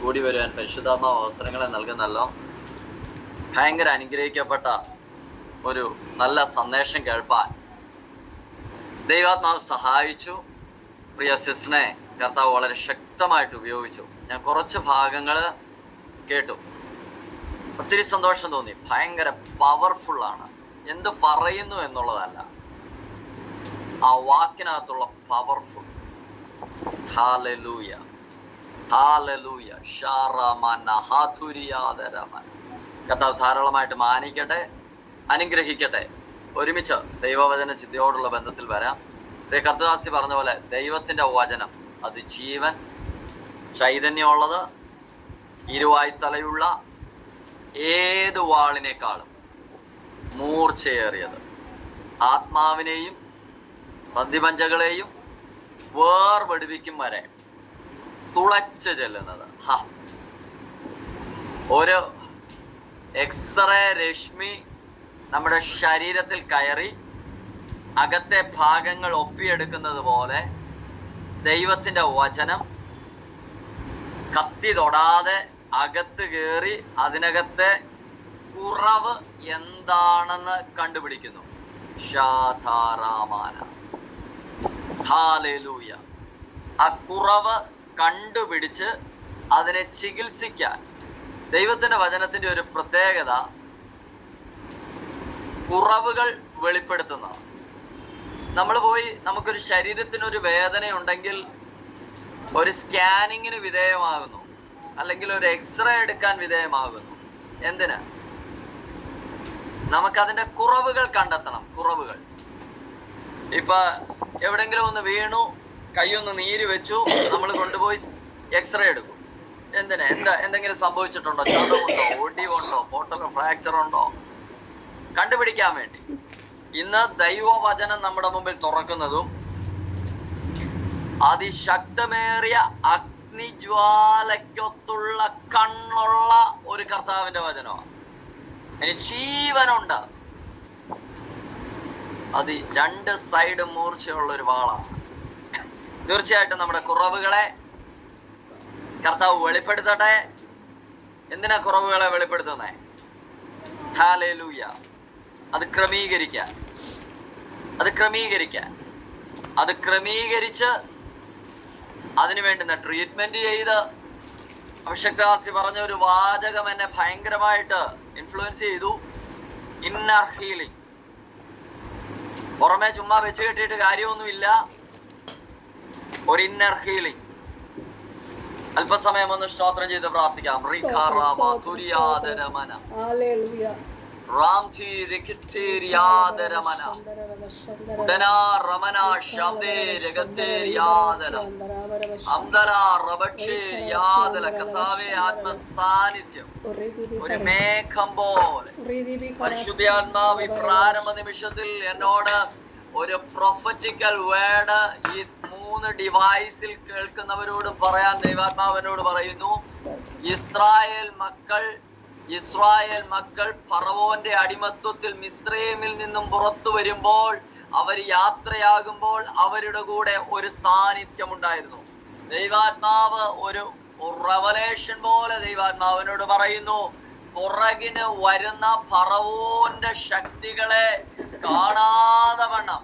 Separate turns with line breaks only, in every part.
കൂടി വരുവാൻ പരിശുദ്ധാത്മാവ് അവസരങ്ങളെ നൽകുന്നല്ലോ. ഭയങ്കര അനുഗ്രഹിക്കപ്പെട്ട ഒരു നല്ല സന്ദേശം കേൾപ്പാൻ ദൈവാത്മാവ് സഹായിച്ചു. പ്രിയ സിസ്റ്ററിനെ കർത്താവ് വളരെ ശക്തമായിട്ട് ഉപയോഗിച്ചു. ഞാൻ കുറച്ച് ഭാഗങ്ങൾ കേട്ടു, ഒത്തിരി സന്തോഷം തോന്നി. ഭയങ്കര പവർഫുള്ളാണ്. എന്ത് പറയുന്നു എന്നുള്ളതല്ല, ആ വാക്കിനകത്തുള്ള പവർഫുൾ. Hallelujah, hallelujah. ഷാറമന ഹാതുരിയാദരമന. കർത്താവ് ധാരാളമായിട്ട് മാനിക്കട്ടെ, അനുഗ്രഹിക്കട്ടെ. ഒരുമിച്ച് ദൈവവചന ചിന്തയോടുള്ള ബന്ധത്തിൽ വരാം. കർത്തദാസി പറഞ്ഞ പോലെ ദൈവത്തിൻ്റെ വചനം അത് ജീവൻ, ചൈതന്യമുള്ളത്, ഇരുവായ്ത്തലയുള്ള ഏത് വാളിനേക്കാളും മൂർച്ചയേറിയത്, ആത്മാവിനെയും സന്ധിപഞ്ചകളെയും വേർപെടുവിക്കും വരെ തുളച്ച് ചെല്ലുന്നത്. ഒരു എക്സ്റേ രശ്മി നമ്മുടെ ശരീരത്തിൽ കയറി അകത്തെ ഭാഗങ്ങൾ ഒപ്പിയെടുക്കുന്നത് പോലെ ദൈവത്തിൻ്റെ വചനം കത്തി തൊടാതെ അകത്ത് കയറി അതിനകത്തെ കുറവ് എന്താണെന്ന് കണ്ടുപിടിക്കുന്നു. ഷാധാരാമാന. ഹല്ലേലൂയ. ആ കുറവ് കണ്ടുപിടിച്ച് അതിനെ ചികിത്സിക്കാൻ ദൈവത്തിൻ്റെ വചനത്തിൻ്റെ ഒരു പ്രത്യേകത കുറവുകൾ വെളിപ്പെടുത്തുന്നതാണ്. നമ്മൾ പോയി നമുക്കൊരു ശരീരത്തിനൊരു വേദനയുണ്ടെങ്കിൽ ഒരു സ്കാനിങ്ങിന് വിധേയമാകുന്നു, അല്ലെങ്കിൽ ഒരു എക്സ്റേ എടുക്കാൻ വിധേയമാകുന്നു. എന്തിന്? നമുക്കതിൻ്റെ കുറവുകൾ കണ്ടെത്തണം. കുറവുകൾ ഇപ്പൊ എവിടെങ്കിലും ഒന്ന് വീണു, കൈയൊന്ന് നീര് വെച്ചു, നമ്മൾ കൊണ്ടുപോയി എക്സ്റേ എടുക്കും. എന്തിനാ? എന്തെങ്കിലും സംഭവിച്ചിട്ടുണ്ടോ? ചതവുണ്ടോ? ഒടിവുണ്ടോ? പൊട്ടലോ ഫ്രാക്ചർ ഉണ്ടോ? കണ്ടുപിടിക്കാൻ വേണ്ടി. ഇന്ന് ദൈവവചനം നമ്മുടെ മുമ്പിൽ തുറക്കുന്നതും അതിശക്തമേറിയ അഗ്നിജ്വാലയ്ക്കൊത്തുള്ള കണ്ണുള്ള ഒരു കർത്താവിന്റെ വചനമാണ്. ഇനി ജീവനുണ്ട്. അത് രണ്ട് സൈഡ് മൂർച്ചയുള്ള ഒരു വാളാണ്. തീർച്ചയായിട്ടും നമ്മുടെ കുറവുകളെ കർത്താവ് വെളിപ്പെടുത്തട്ടെ. എന്തിനാ കുറവുകളെ വെളിപ്പെടുത്തുന്നേ? ഹല്ലേലൂയ. അത് ക്രമീകരിച്ച് അതിനു വേണ്ടുന്ന ട്രീറ്റ്മെന്റ് ചെയ്ത്. അഭിഷക്തദാസി പറഞ്ഞ ഒരു വാചകം എന്നെ ഭയങ്കരമായിട്ട് ഇൻഫ്ലുവൻസ് ചെയ്തു. Inner healing. പുറമെ ചുമ്മാ വെച്ച് കെട്ടിയിട്ട് കാര്യമൊന്നുമില്ല. ഒരു ഇന്നർ ഹീലിംഗ്. അല്പസമയം ഒന്ന് സ്തോത്രം ചെയ്ത് പ്രാർത്ഥിക്കാം. കർത്താവേ, ആത്മസാന്നിധ്യം ഒരു മേഘം പോലെ പരിശുദ്ധാത്മാവ് ഈ പ്രാരംഭ നിമിഷത്തിൽ എന്നോട് ഒരു പ്രൊഫറ്റിക്കൽ വേർഡ് ഈ 3 ഡിവൈസിൽ കേൾക്കുന്നവരോട് പറയാൻ ദൈവാത്മാവനോട് പറയുന്നു. ഇസ്രായേൽ മക്കൾ ഫറവോന്റെ അടിമത്വത്തിൽ മിസ്രൈമിൽ നിന്നും പുറത്തു വരുമ്പോൾ, അവർ യാത്രയാകുമ്പോൾ അവരുടെ കൂടെ ഒരു സാന്നിധ്യം ഉണ്ടായിരുന്നു. ദൈവാത്മാവ് ഒരു റെവലേഷൻ പോലെ ദൈവാത്മാവനോട് പറയുന്നു, പുറകിന് വരുന്ന ഫറവോന്റെ ശക്തികളെ കാണാതെ വണ്ണം,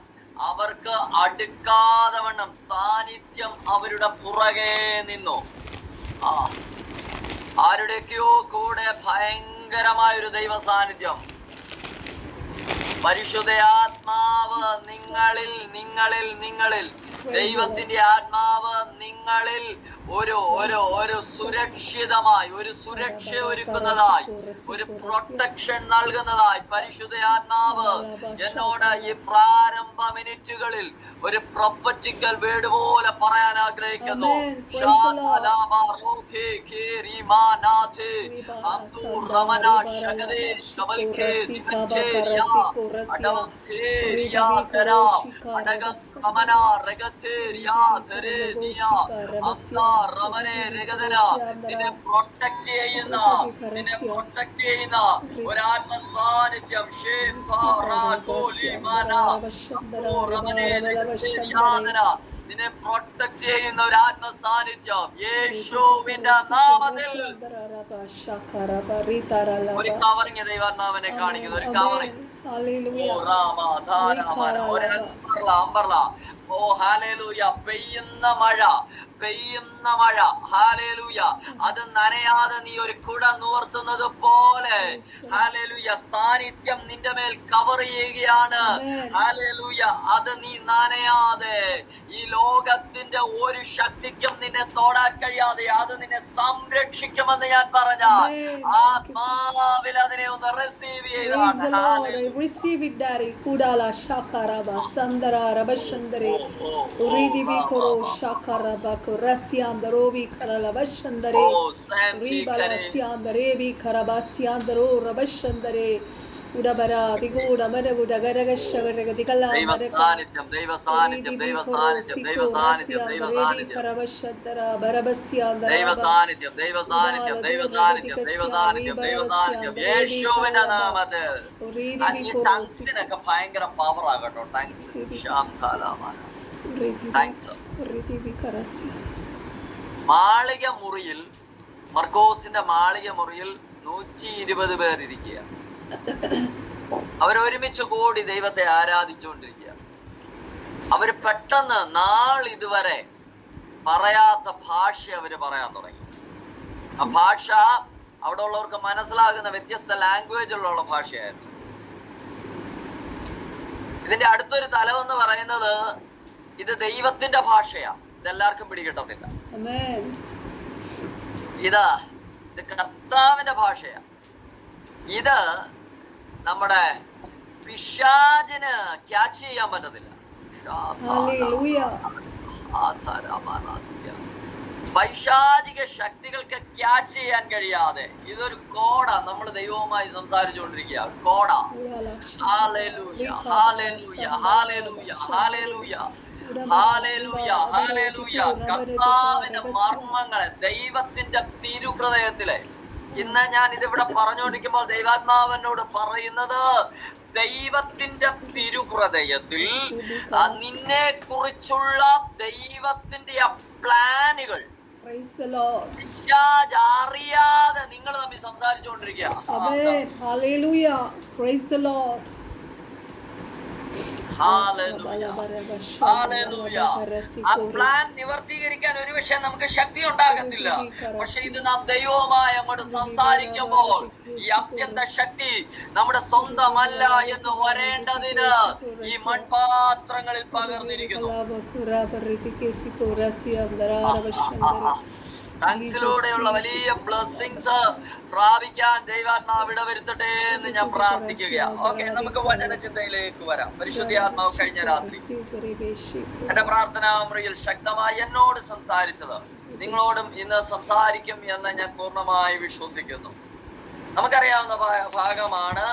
അവർക്ക് അടുക്കാതെ വണ്ണം സാന്നിധ്യം അവരുടെ പുറകെ നിന്നു. ആരുടെയൊക്കെയോ കൂടെ ഭയങ്കരമായൊരു ദൈവ സാന്നിധ്യം. പരിശുദ്ധാത്മാവ് നിങ്ങളിൽ ദൈവത്തിന്റെ ആത്മാവ് നിങ്ങളിൽ ഒരു സുരക്ഷിതമായി, ഒരു സുരക്ഷ ഒരുക്കുന്നതായി, ഒരു പ്രൊട്ടക്ഷൻ നൽകുന്നതായി പരിശുദ്ധാത്മാവ് എന്നോട് ഈ പ്രാരംഭ മിനിറ്റുകളിൽ ഒരു പ്രൊഫറ്റിക്കൽ വേർഡ് പോലെ പറയാൻ ആഗ്രഹിക്കുന്നു. നിന്നെ പ്രൊട്ടക്ട് ചെയ്യുന്ന ഒരാത്മസാന്നിധ്യം നിന്നെ പ്രൊട്ടക്ട് ചെയ്യുന്ന ഒരു ആത്മ സാന്നിധ്യം യേശുവിന്റെ നാമത്തിൽ. ഒരു കവറിങ് ദൈവാത്മാവിനെ കാണിക്കുന്നു, ഒരു കവറിങ്. അമ്പർല. ഓ ഹല്ലേലൂയ. പെയ്യുന്ന മഴ, പെയ്യുന്ന മഴ. ഹല്ലേലൂയ. അത് നനയാതെ നീ ഒരു കുട നിവർത്തുന്നത് പോലെ ഹല്ലേലൂയ സാന്നിധ്യം നിന്റെ മേൽ കവർ ചെയ്യുകയാണ്. ഹല്ലേലൂയ. അത് നീ നനയാതെ, ഈ ലോകത്തിന്റെ ഒരു ശക്തിക്കും നിന്നെ തൊടാൻ കഴിയാതെ അത് നിന്നെ സംരക്ഷിക്കുമെന്ന് ഞാൻ പറഞ്ഞ ആത്മാവിൽ അതിനെ ഒന്ന് റിസീവ് ചെയ്താണ്.
Receive it, Daddy. Kudala shakaraba sandara rabashandare uridi bikoro shakaraba korasiandarobi karalabashandare ribala siandare bi karabasiandaro rabashandare udabara diguda maraguda garagashagarega digala
ദൈവസാന്നിധ്യം ദൈവസാന്നിധ്യം ദൈവസാന്നിധ്യം ദൈവസാന്നിധ്യം ദൈവസാന്നിധ്യം
karabashandara barabasiandara
ദൈവസാന്നിധ്യം ദൈവസാന്നിധ്യം ദൈവസാന്നിധ്യം ദൈവസാന്നിധ്യം ദൈവസാന്നിധ്യം യേശുവിന്റെ നാമത്തിൽ. ഈ ടങ്സിനൊക്കെ ഭയങ്കര പവർ ആകട്ടോ. ടങ്സ് മാളിക മുറിയിൽ, മർക്കോസിന്റെ മാളിക മുറിയിൽ 120 പേരിരിക്കുക. അവരൊരുമിച്ച് കൂടി ദൈവത്തെ ആരാധിച്ചുകൊണ്ടിരിക്കുക. അവര് പെട്ടെന്ന് നാളിതുവരെ പറയാത്ത ഭാഷ അവര് പറയാൻ തുടങ്ങി. ആ ഭാഷ അവിടെ ഉള്ളവർക്ക് മനസ്സിലാകുന്ന വ്യത്യസ്ത ലാംഗ്വേജിലുള്ള ഭാഷയായിരുന്നു. ഇതിന്റെ അടുത്തൊരു തലം എന്ന് പറയുന്നത് ഇത് ദൈവത്തിന്റെ ഭാഷയാ. ഇതെല്ലാവർക്കും പിടികിട്ടത്തില്ല. ഇത് കർത്താവിന്റെ ഭാഷയാ. ഇത് നമ്മുടെ പിശാചിന് ക്യാച്ച് ചെയ്യാൻ പറ്റത്തില്ല. പൈശാചിക ശക്തികൾക്ക് ക്യാച്ച് ചെയ്യാൻ കഴിയാതെ ഇതൊരു കോഡാ. നമ്മൾ ദൈവവുമായി സംസാരിച്ചുകൊണ്ടിരിക്കുക. കോഡാ. Hallelujah hallelujah hallelujah hallelujah hallelujah hallelujah. കർത്താവിന്റെ മർമ്മങ്ങളെ, ദൈവത്തിന്റെ തിരുഹൃദയത്തിലെ, ഇന്ന് ഞാൻ ഇതിവിടെ പറഞ്ഞുകൊണ്ടിരിക്കുമ്പോൾ ദൈവാത്മാവനോട് പറയുന്നത്, ദൈവത്തിന്റെ തിരുഹൃദയത്തിൽ നിന്നെ കുറിച്ചുള്ള ദൈവത്തിന്റെ പ്ലാനുകൾ അറിയാതെ നിങ്ങൾ തമ്മിൽ സംസാരിച്ചുകൊണ്ടിരിക്കുക. ആ പ്ലാൻ നിവർത്തീകരിക്കാൻ ഒരുപക്ഷെ നമുക്ക് ശക്തി ഉണ്ടാകത്തില്ല. പക്ഷെ ഇത് നാം ദൈവവുമായി അങ്ങോട്ട് സംസാരിക്കുമ്പോൾ ഈ അത്യന്ത ശക്തി നമ്മുടെ സ്വന്തമല്ല എന്ന് വരേണ്ടതിന് ഈ മൺപാത്രങ്ങളിൽ പകർന്നിരിക്കുന്നു. ടങ്സിലൂടെയുള്ള വലിയ ബ്ലെസ്സിങ്സ് പ്രാപിക്കാൻ ദൈവാത്മാവ് ഇടവരുത്തട്ടെ എന്ന് ഞാൻ പ്രാർത്ഥിക്കുകയാ. ഓക്കെ, നമുക്ക് വചന ചിന്തയിലേക്ക് വരാം. പരിശുദ്ധാത്മാവ് കഴിഞ്ഞ രാത്രി എന്റെ പ്രാർത്ഥനാ മുറിയിൽ ശക്തമായി എന്നോട് സംസാരിച്ചത് നിങ്ങളോടും ഇന്ന് സംസാരിക്കും എന്ന് ഞാൻ പൂർണ്ണമായി വിശ്വസിക്കുന്നു. നമുക്കറിയാവുന്ന ഭാഗമാണ്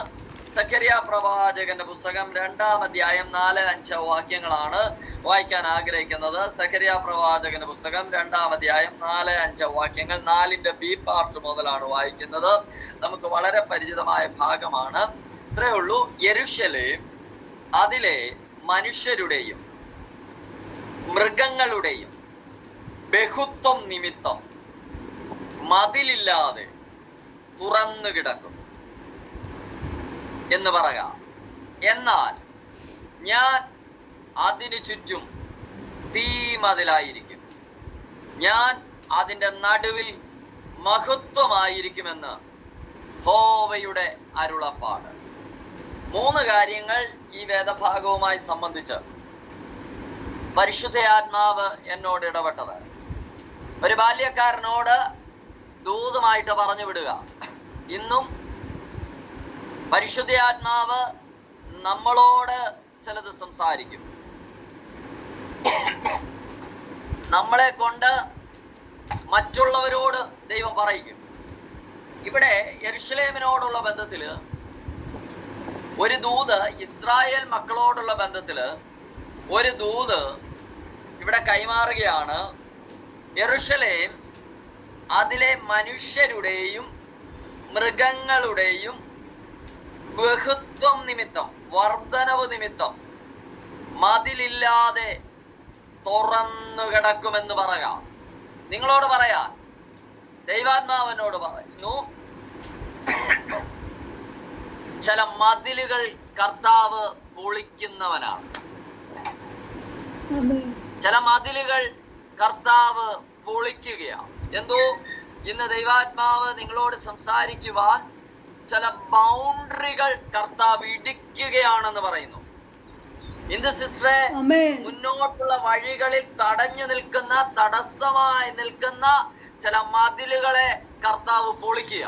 സഖരിയ പ്രവാചകന്റെ പുസ്തകം 2-ാം അധ്യായം 4-5 വാക്യങ്ങളാണ് വായിക്കാൻ ആഗ്രഹിക്കുന്നത്. സഖരിയ പ്രവാചകന്റെ പുസ്തകം 2-ാം അധ്യായം 4-5 വാക്യങ്ങൾ. 4-ന്റെ ബി പാർട്ട് മുതലാണ് വായിക്കുന്നത്. നമുക്ക് വളരെ പരിചിതമായ ഭാഗമാണ്. ഇത്രയേ ഉള്ളൂ. യെരൂശലേം അതിലെ മനുഷ്യരുടെയും മൃഗങ്ങളുടെയും ബഹുത്വം നിമിത്തം മതിലില്ലാതെ തുറന്നു കിടക്കും എന്ന് പറയാം. എന്നാൽ ഞാൻ അതിനു ചുറ്റും തീമതിലായിരിക്കും, ഞാൻ അതിൻ്റെ നടുവിൽ മഹത്വമായിരിക്കുമെന്ന് യഹോവയുടെ അരുളപ്പാട്. 3 കാര്യങ്ങൾ ഈ വേദഭാഗവുമായി സംബന്ധിച്ച് പരിശുദ്ധാത്മാവ് എന്നോട് ഇടപെട്ടത്. ഒരു ബാല്യക്കാരനോട് ദൂതുമായിട്ട് പറഞ്ഞു വിടുക. ഇന്നും പരിശുദ്ധാത്മാവ് നമ്മളോട് ചിലത് സംസാരിക്കും. നമ്മളെ കൊണ്ട് മറ്റുള്ളവരോട് ദൈവം പറയിക്കും. ഇവിടെ യെരൂശലേമിനോടുള്ള ബന്ധത്തില് ഒരു ദൂത്, ഇസ്രായേൽ മക്കളോടുള്ള ബന്ധത്തില് ഒരു ദൂത് ഇവിടെ കൈമാറുകയാണ്. യെരൂശലേം അതിലെ മനുഷ്യരുടെയും മൃഗങ്ങളുടെയും ബഹുത്വം നിമിത്തം, വർധനവ് നിമിത്തം മതിലില്ലാതെ തുറന്നു കിടക്കുമെന്ന് പറയാം. നിങ്ങളോട് പറയാ, ദൈവാത്മാവനോട് പറയുന്നു, ചില മതിലുകൾ കർത്താവ് പൊളിക്കുന്നവനാണ്. ചില മതിലുകൾ കർത്താവ് പൊളിക്കുകയാണ്. എന്തോ ഇന്ന് ദൈവാത്മാവ് നിങ്ങളോട് സംസാരിക്കുവാൻ ചില ബൗണ്ടറികൾ കർത്താവ് ഇടിക്കുകയാണെന്ന് പറയുന്നു. ഇന്ന് സിസ്റ്ററെ, മുന്നോട്ടുള്ള വഴികളിൽ തടഞ്ഞു നിൽക്കുന്ന, തടസ്സമായി നിൽക്കുന്ന ചില മതിലുകളെ കർത്താവ് പൊളിക്കുക.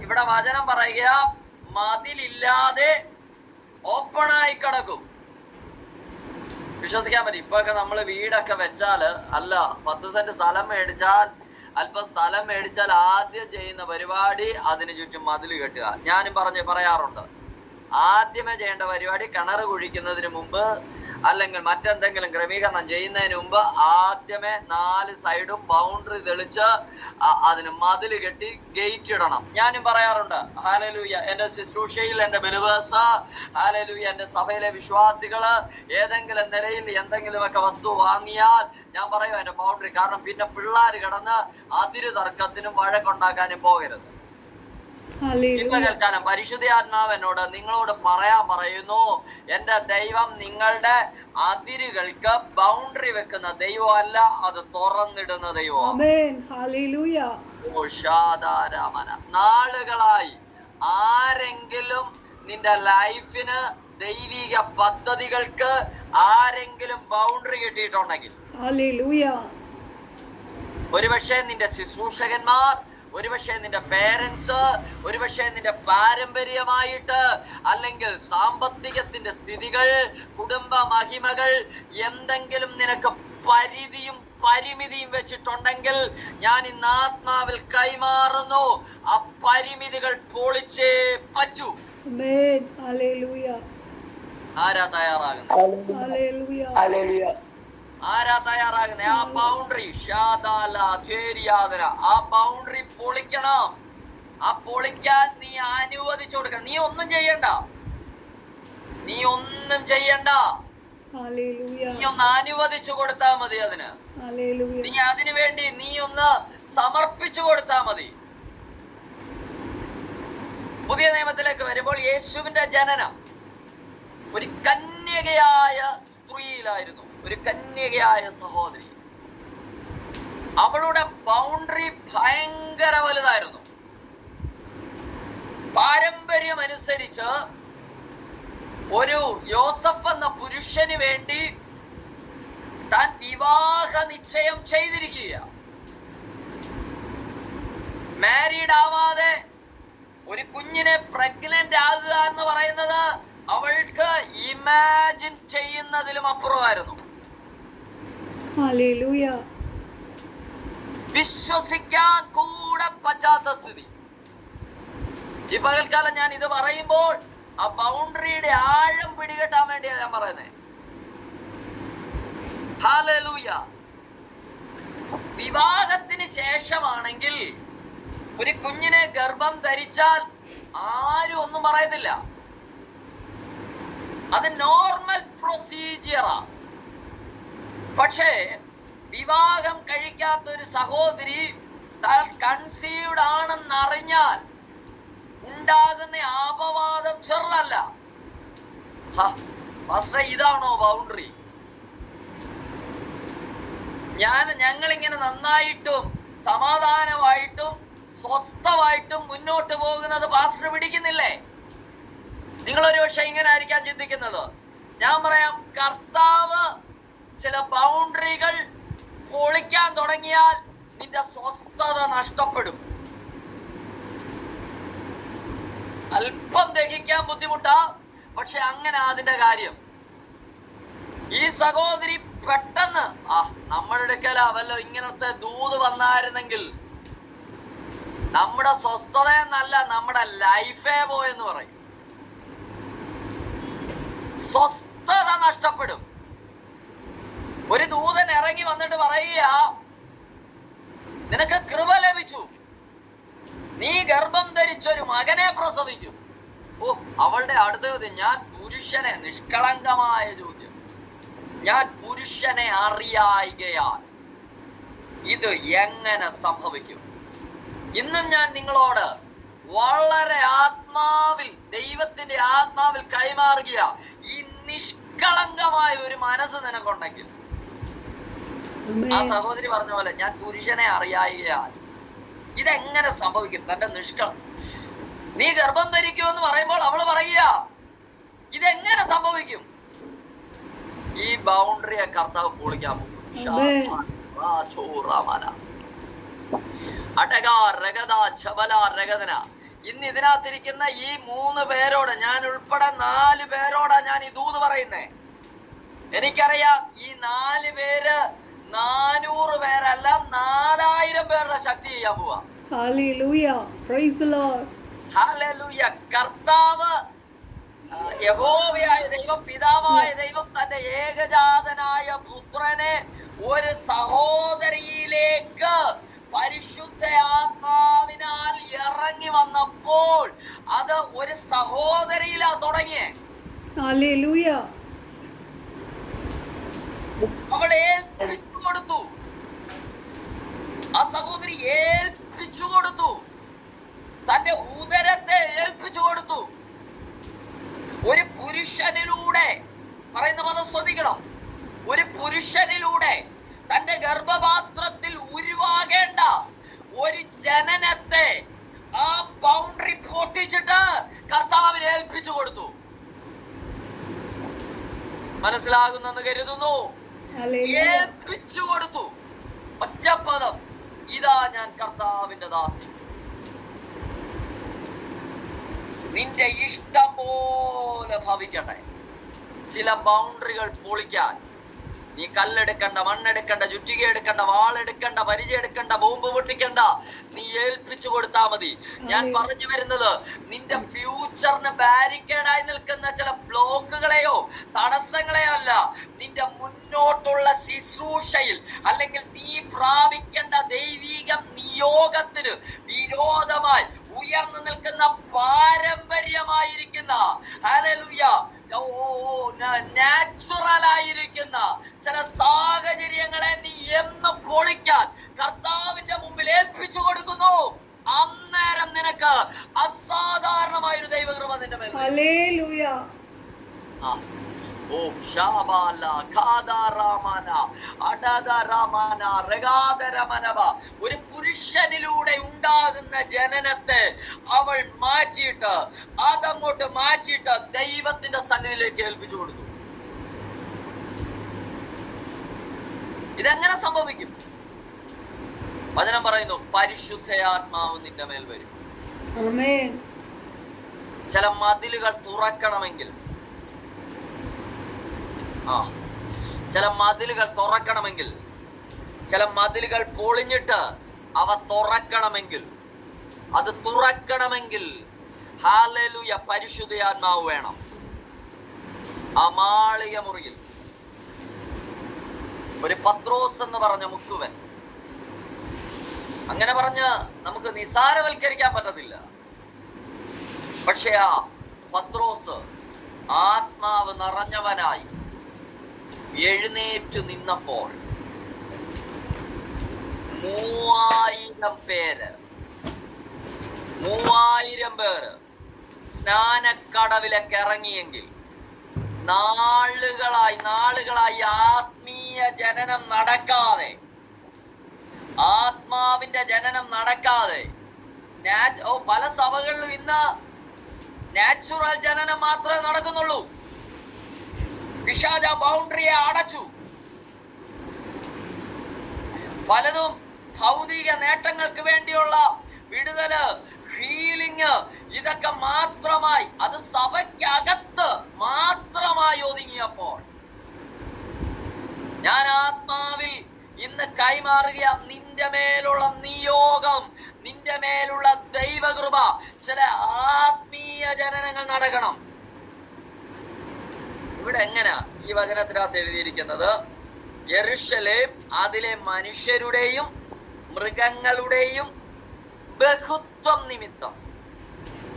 ഇവിടെ വചനം പറയുക, മതിലില്ലാതെ ഓപ്പണായി കിടക്കും. വിശ്വസിക്കാൻ പറ്റും. ഇപ്പൊ നമ്മള് വീടൊക്കെ വെച്ചാല്, അല്ല 10 സെന്റ് സ്ഥലം മേടിച്ചാൽ, അല്പം സ്ഥലം മേടിച്ചാൽ ആദ്യം ചെയ്യുന്ന പരിപാടി അതിന് ചുറ്റും മതിൽ കെട്ടുക. ഞാനും പറയാറുണ്ട്, ആദ്യമേ ചെയ്യേണ്ട പരിപാടി കിണർ കുഴിക്കുന്നതിന് മുമ്പ് അല്ലെങ്കിൽ മറ്റെന്തെങ്കിലും ക്രമീകരണം ചെയ്യുന്നതിന് മുമ്പ് ആദ്യമേ 4 സൈഡും ബൗണ്ടറി തെളിച്ച് അതിന് മതിൽ കെട്ടി ഗേറ്റ് ഇടണം. ഞാനും പറയാറുണ്ട്. ഹല്ലേലൂയ. എന്റെ ശുശ്രൂഷയിൽ എന്റെ ബലിവേഴ്സ്, ഹല്ലേലൂയ, എന്റെ സഭയിലെ വിശ്വാസികള് ഏതെങ്കിലും നിലയിൽ എന്തെങ്കിലുമൊക്കെ വസ്തു വാങ്ങിയാൽ ഞാൻ പറയും എന്റെ ബൗണ്ടറി. കാരണം പിന്നെ പിള്ളേർ കിടന്ന് അതിര് തർക്കത്തിനും വഴക്കുണ്ടാക്കാനും പോകരുത്. ഇപ്പൊ കേൾക്കാനും പരിശുദ്ധാത്മാവ് എന്നോട് നിങ്ങളോട് പറയുന്നു, എന്റെ ദൈവം നിങ്ങളുടെ അതിരുകൾക്ക് ബൗണ്ടറി വെക്കുന്ന ദൈവമല്ല, അത് തുറന്നിടുന്ന ദൈവമാണ്. നാളുകളായി ആരെങ്കിലും നിന്റെ ലൈഫിന്, ദൈവിക പദ്ധതികൾക്ക് ആരെങ്കിലും ബൗണ്ടറി കിട്ടിയിട്ടുണ്ടെങ്കിൽ, ഒരുപക്ഷെ നിന്റെ ശുശ്രൂഷകന്മാർ, ഒരുപക്ഷെ നിന്റെ പേരൻസ്, ഒരുപക്ഷെ നിന്റെ പാരമ്പര്യമായിട്ട്, അല്ലെങ്കിൽ സാമ്പത്തികത്തിന്റെ സ്ഥിതികൾ, കുടുംബ മഹിമകൾ, എന്തെങ്കിലും നിനക്ക് പരിധിയും പരിമിതിയും വെച്ചിട്ടുണ്ടെങ്കിൽ ഞാൻ ഇന്ന് ആത്മാവിൽ കൈമാറുന്നു, ആ പരിമിതികൾ പൊളിച്ചേ പറ്റൂ. ആരാ തയ്യാറാകുന്നത്? ആരാ തയ്യാറാകുന്നത്? ആ ബൗണ്ടറി ആ ബൗണ്ടറി പൊളിക്കണം. ആ പൊളിക്കാൻ നീ അനുവദിച്ചു കൊടുക്കണം. നീ ഒന്നും ചെയ്യണ്ട, നീ ഒന്ന് അനുവദിച്ചു കൊടുത്താ മതി. നീ അതിനു വേണ്ടി നീ ഒന്ന് സമർപ്പിച്ചു കൊടുത്താ മതി. പുതിയ നിയമത്തിലേക്ക് വരുമ്പോൾ യേശുവിന്റെ ജനനം ഒരു കന്യകയായ സ്ത്രീയിലായിരുന്നു, ഒരു കന്യകയായ സഹോദരി. അവളുടെ ബൗണ്ടറി ഭയങ്കര വലുതായിരുന്നു. പാരമ്പര്യം അനുസരിച്ച് ഒരു യോസഫ് എന്ന പുരുഷന് വേണ്ടി താൻ വിവാഹ നിശ്ചയം ചെയ്തിരിക്കുക. മാരീഡ് ആവാതെ ഒരു കുഞ്ഞിനെ പ്രഗ്നന്റ് ആകുക എന്ന് പറയുന്നത് അവൾക്ക് ഇമാജിൻ ചെയ്യുന്നതിലും അപ്പുറമായിരുന്നു. വിശ്വസിക്കാൻ കൂടെ പറ്റാത്ത സ്ഥിതി. ഈ പകൽക്കാലം ഞാൻ ഇത് പറയുമ്പോൾ ആ ബൗണ്ടറിയുടെ ആഴം പിടികെട്ടാൻ വേണ്ടിയാണ് ഞാൻ പറയുന്നത്. ഹല്ലേലൂയ. വിവാഹത്തിന് ശേഷമാണെങ്കിൽ ഒരു കുഞ്ഞിനെ ഗർഭം ധരിച്ചാൽ ആരും ഒന്നും പറയത്തില്ല, അത് നോർമൽ പ്രൊസീജിയറാ. പക്ഷേ വിവാഹം കഴിക്കാത്ത ഒരു സഹോദരി കൺസീവ്ഡ് ആണെന്നറിഞ്ഞാൽ ഉണ്ടാകുന്ന അപവാദം ചെറുതല്ല. പക്ഷേ ഇതാണോ ബൗണ്ടറി? ഞങ്ങളിങ്ങനെ നന്നായിട്ടും സമാധാനമായിട്ടും സ്വസ്ഥമായിട്ടും മുന്നോട്ട് പോകുന്നത് പാസ്റ്റർ പിടിക്കുന്നില്ലേ? നിങ്ങളൊരു പക്ഷെ ഇങ്ങനെ ആയിരിക്കാം ചിന്തിക്കുന്നത്. ഞാൻ പറയാം, കർത്താവ് ചില ബൗണ്ടറികൾ പൊളിക്കാൻ തുടങ്ങിയാൽ നിന്റെ സ്വസ്ഥത നഷ്ടപ്പെടും. അല്പം ദഹിക്കാൻ ബുദ്ധിമുട്ടാ, പക്ഷെ അങ്ങനെ അതിന്റെ കാര്യം. ഈ സഹോദരി പെട്ടെന്ന് നമ്മുടെ അടുക്കലാ വല്ലോ ഇങ്ങനത്തെ ദൂത് വന്നായിരുന്നെങ്കിൽ നമ്മുടെ സ്വസ്ഥത എന്നല്ല, നമ്മുടെ ലൈഫേ പോയെന്ന് പറയും. സ്വസ്ഥത നഷ്ടപ്പെടും. ഒരു ദൂതൻ ഇറങ്ങി വന്നിട്ട് പറയുക, നിനക്ക് കൃപ ലഭിച്ചു, നീ ഗർഭം ധരിച്ചൊരു മകനെ പ്രസവിക്കും. ഓ, അവളുടെ അടുത്ത ചോദ്യം, ഞാൻ പുരുഷനെ, നിഷ്കളങ്കമായ ചോദ്യം, ഞാൻ പുരുഷനെ അറിയായികയാൽ ഇത് എങ്ങനെ സംഭവിക്കും? ഇന്നും ഞാൻ നിങ്ങളോട് വളരെ ആത്മാവിൽ, ദൈവത്തിന്റെ ആത്മാവിൽ കൈമാറുക, ഈ നിഷ്കളങ്കമായ ഒരു മനസ്സ് നിനക്കുണ്ടെങ്കിൽ, ആ സഹോദരി പറഞ്ഞ പോലെ, ഞാൻ പുരുഷനെ അറിയായികയാൽ ഇതെങ്ങനെ സംഭവിക്കും? തന്റെ നീ ഗർഭം ധരിക്കുമെന്ന് പറയുമ്പോൾ അവള് പറയുക, ഇതെങ്ങനെ സംഭവിക്കും? ഈ ബൗണ്ടറിയെ കർത്താവ് പൊളിക്കാൻ പോകും. ഇന്ന് ഇതിനകത്തിരിക്കുന്ന ഈ 3 പേരോട്, ഞാൻ ഉൾപ്പെടെ 4 പേരോടാ ഞാൻ ഈ ദൂത് പറയുന്നേ. എനിക്കറിയാം ഈ 4 പേര് 400 പേരല്ല, 4000 പേരുടെ ശക്തി ചെയ്യാൻ പോവാ.
Hallelujah. Praise the Lord.
Hallelujah. കർത്താവ്, യഹോവയായ ദൈവം, പിതാവായ ദൈവം തന്റെ ഏകജാതനായ പുത്രനെ ഒരു സഹോദരിയിലേക്ക് പരിശുദ്ധ ആത്മാവിനാൽ ഇറങ്ങി വന്നപ്പോൾ അത് ഒരു സഹോദരിയിലാ തുടങ്ങിയേ.
Hallelujah.
അവളെ ഏൽപ്പിച്ചു കൊടുത്തു, ആ സഹോദരി ഏൽപ്പിച്ചു കൊടുത്തു, തന്റെ ഉദരത്തെ ഏൽപ്പിച്ചു കൊടുത്തു. ഒരു പുരുഷനിലൂടെ, പറയുന്ന പദം ശ്രദ്ധിക്കണം, ഒരു പുരുഷനിലൂടെ തന്റെ ഗർഭപാത്രത്തിൽ ഉരുവാകേണ്ട ഒരു ജനനത്തെ ആ ബൗണ്ടറി പൊട്ടിച്ചിട്ട് കർത്താവിനെ ഏൽപ്പിച്ചു കൊടുത്തു. മനസ്സിലാകുന്നെന്ന് കരുതുന്നു. ഏൽപ്പിച്ചു കൊടുത്തു. ഒറ്റ പദം, ഇതാ ഞാൻ കർത്താവിന്റെ ദാസി, നിന്റെ ഇഷ്ടം പോലെ ഭവിക്കട്ടെ. ചില ബൗണ്ടറികൾ പൊളിക്കാൻ നീ കല്ലെടുക്കണ്ട, മണ്ണെടുക്കണ്ട, ചുറ്റിക എടുക്കണ്ട, വാളെടുക്കണ്ട, പരിചയം എടുക്കണ്ട, ബോംബ് പൊട്ടിക്കണ്ട, നീ ഏൽപ്പിച്ചു കൊടുത്താ മതി. ഞാൻ പറഞ്ഞു വരുന്നത്, നിന്റെ ഫ്യൂച്ചറിന് ബാരിക്കേഡായി നിൽക്കുന്ന ചില ബ്ലോക്കുകളെയോ തടസ്സങ്ങളെയോ അല്ല, നിന്റെ മുന്നോട്ടുള്ള ശുശ്രൂഷയിൽ അല്ലെങ്കിൽ നീ പ്രാപിക്കേണ്ട ദൈവീക നിയോഗത്തിന് വിരോധമായി ഉയർന്നു നിൽക്കുന്ന പാരമ്പര്യമായിരിക്കുന്ന, ഹല്ലേലൂയ, നാച്ചുറൽ ആയിരിക്കുന്ന ചില സാഹചര്യങ്ങളെ നീ എന്ന് പൊളിക്കാൻ കർത്താവിന്റെ മുമ്പിൽ ഏൽപ്പിച്ചു കൊടുക്കുന്നു. അന്നേരം നിനക്ക് അസാധാരണമായൊരു ദൈവകൃപ നിന്റെ മേൽ.
ഹല്ലേലൂയ.
ഓ ശാബാല ഖാദാറാമന അഡദാറാമന റഗാദരമനവ. ഒരു പുരുഷനിലൂടെ ഉണ്ടാകുന്ന ജനനത്തെ അവൾ മാറ്റിയിട്ട്, അതങ്ങോട്ട് മാറ്റിയിട്ട് ദൈവത്തിന്റെ സന്നിധിയിലേക്ക് ഏൽപ്പിച്ചു കൊടുത്തു. ഇതെങ്ങനെ സംഭവിക്കും? വചനം പറയുന്നു, പരിശുദ്ധയാത്മാവ് നിന്റെ മേൽ വരും.
ആമേൻ.
ചില മതിലുകൾ തുറക്കണമെങ്കിൽ, ചില മതിലുകൾ തുറക്കണമെങ്കിൽ, ചില മതിലുകൾ പൊളിഞ്ഞിട്ട് അവ തുറക്കണമെങ്കിൽ, അത് തുറക്കണമെങ്കിൽ ഹല്ലേലൂയ പരിശുദ്ധയാത്മാവ് വേണം. ആ മാളിക മുറിയിൽ ഒരു പത്രോസ് എന്ന് പറഞ്ഞ മുക്കുവൻ, അങ്ങനെ പറഞ്ഞ് നമുക്ക് നിസാരവൽക്കരിക്കാൻ പറ്റത്തില്ല. പക്ഷെ ആ പത്രോസ് ആത്മാവ് നിറഞ്ഞവനായി എഴുന്നേറ്റു നിന്നപ്പോൾ 3000 പേര് സ്നാനക്കടവിലേക്ക് ഇറങ്ങിയെങ്കിൽ നാളുകളായി ആത്മീയ ജനനം നടക്കാതെ, ആത്മാവിന്റെ ജനനം നടക്കാതെ, പല സഭകളിലും ഇന്ന് നാച്ചുറൽ ജനനം മാത്രമേ നടക്കുന്നുള്ളൂ. പിശാച് ബൗണ്ടറിയെ അടച്ചു. പലതും ഭൗതിക നേട്ടങ്ങൾക്ക് വേണ്ടിയുള്ള വിടുതല്, ഹീലിംഗ്, ഇതൊക്കെ മാത്രമായി, അത് സഭയ്ക്കകത്ത് മാത്രമായി ഒതുങ്ങിയപ്പോൾ ഞാൻ ആത്മാവിൽ ഇന്ന് കൈമാറുക, നിന്റെ മേലുള്ള നിയോഗം, നിന്റെ മേലുള്ള ദൈവകൃപ, ചില ആത്മീയ ജനനങ്ങൾ നടക്കണം. ഇവിടെ എങ്ങനെയാ ഈ വചനത്തിനകത്ത് എഴുതിയിരിക്കുന്നത്? യെരൂശലേം അതിലെ മനുഷ്യരുടെയും മൃഗങ്ങളുടെയും ബഹുത്വം നിമിത്തം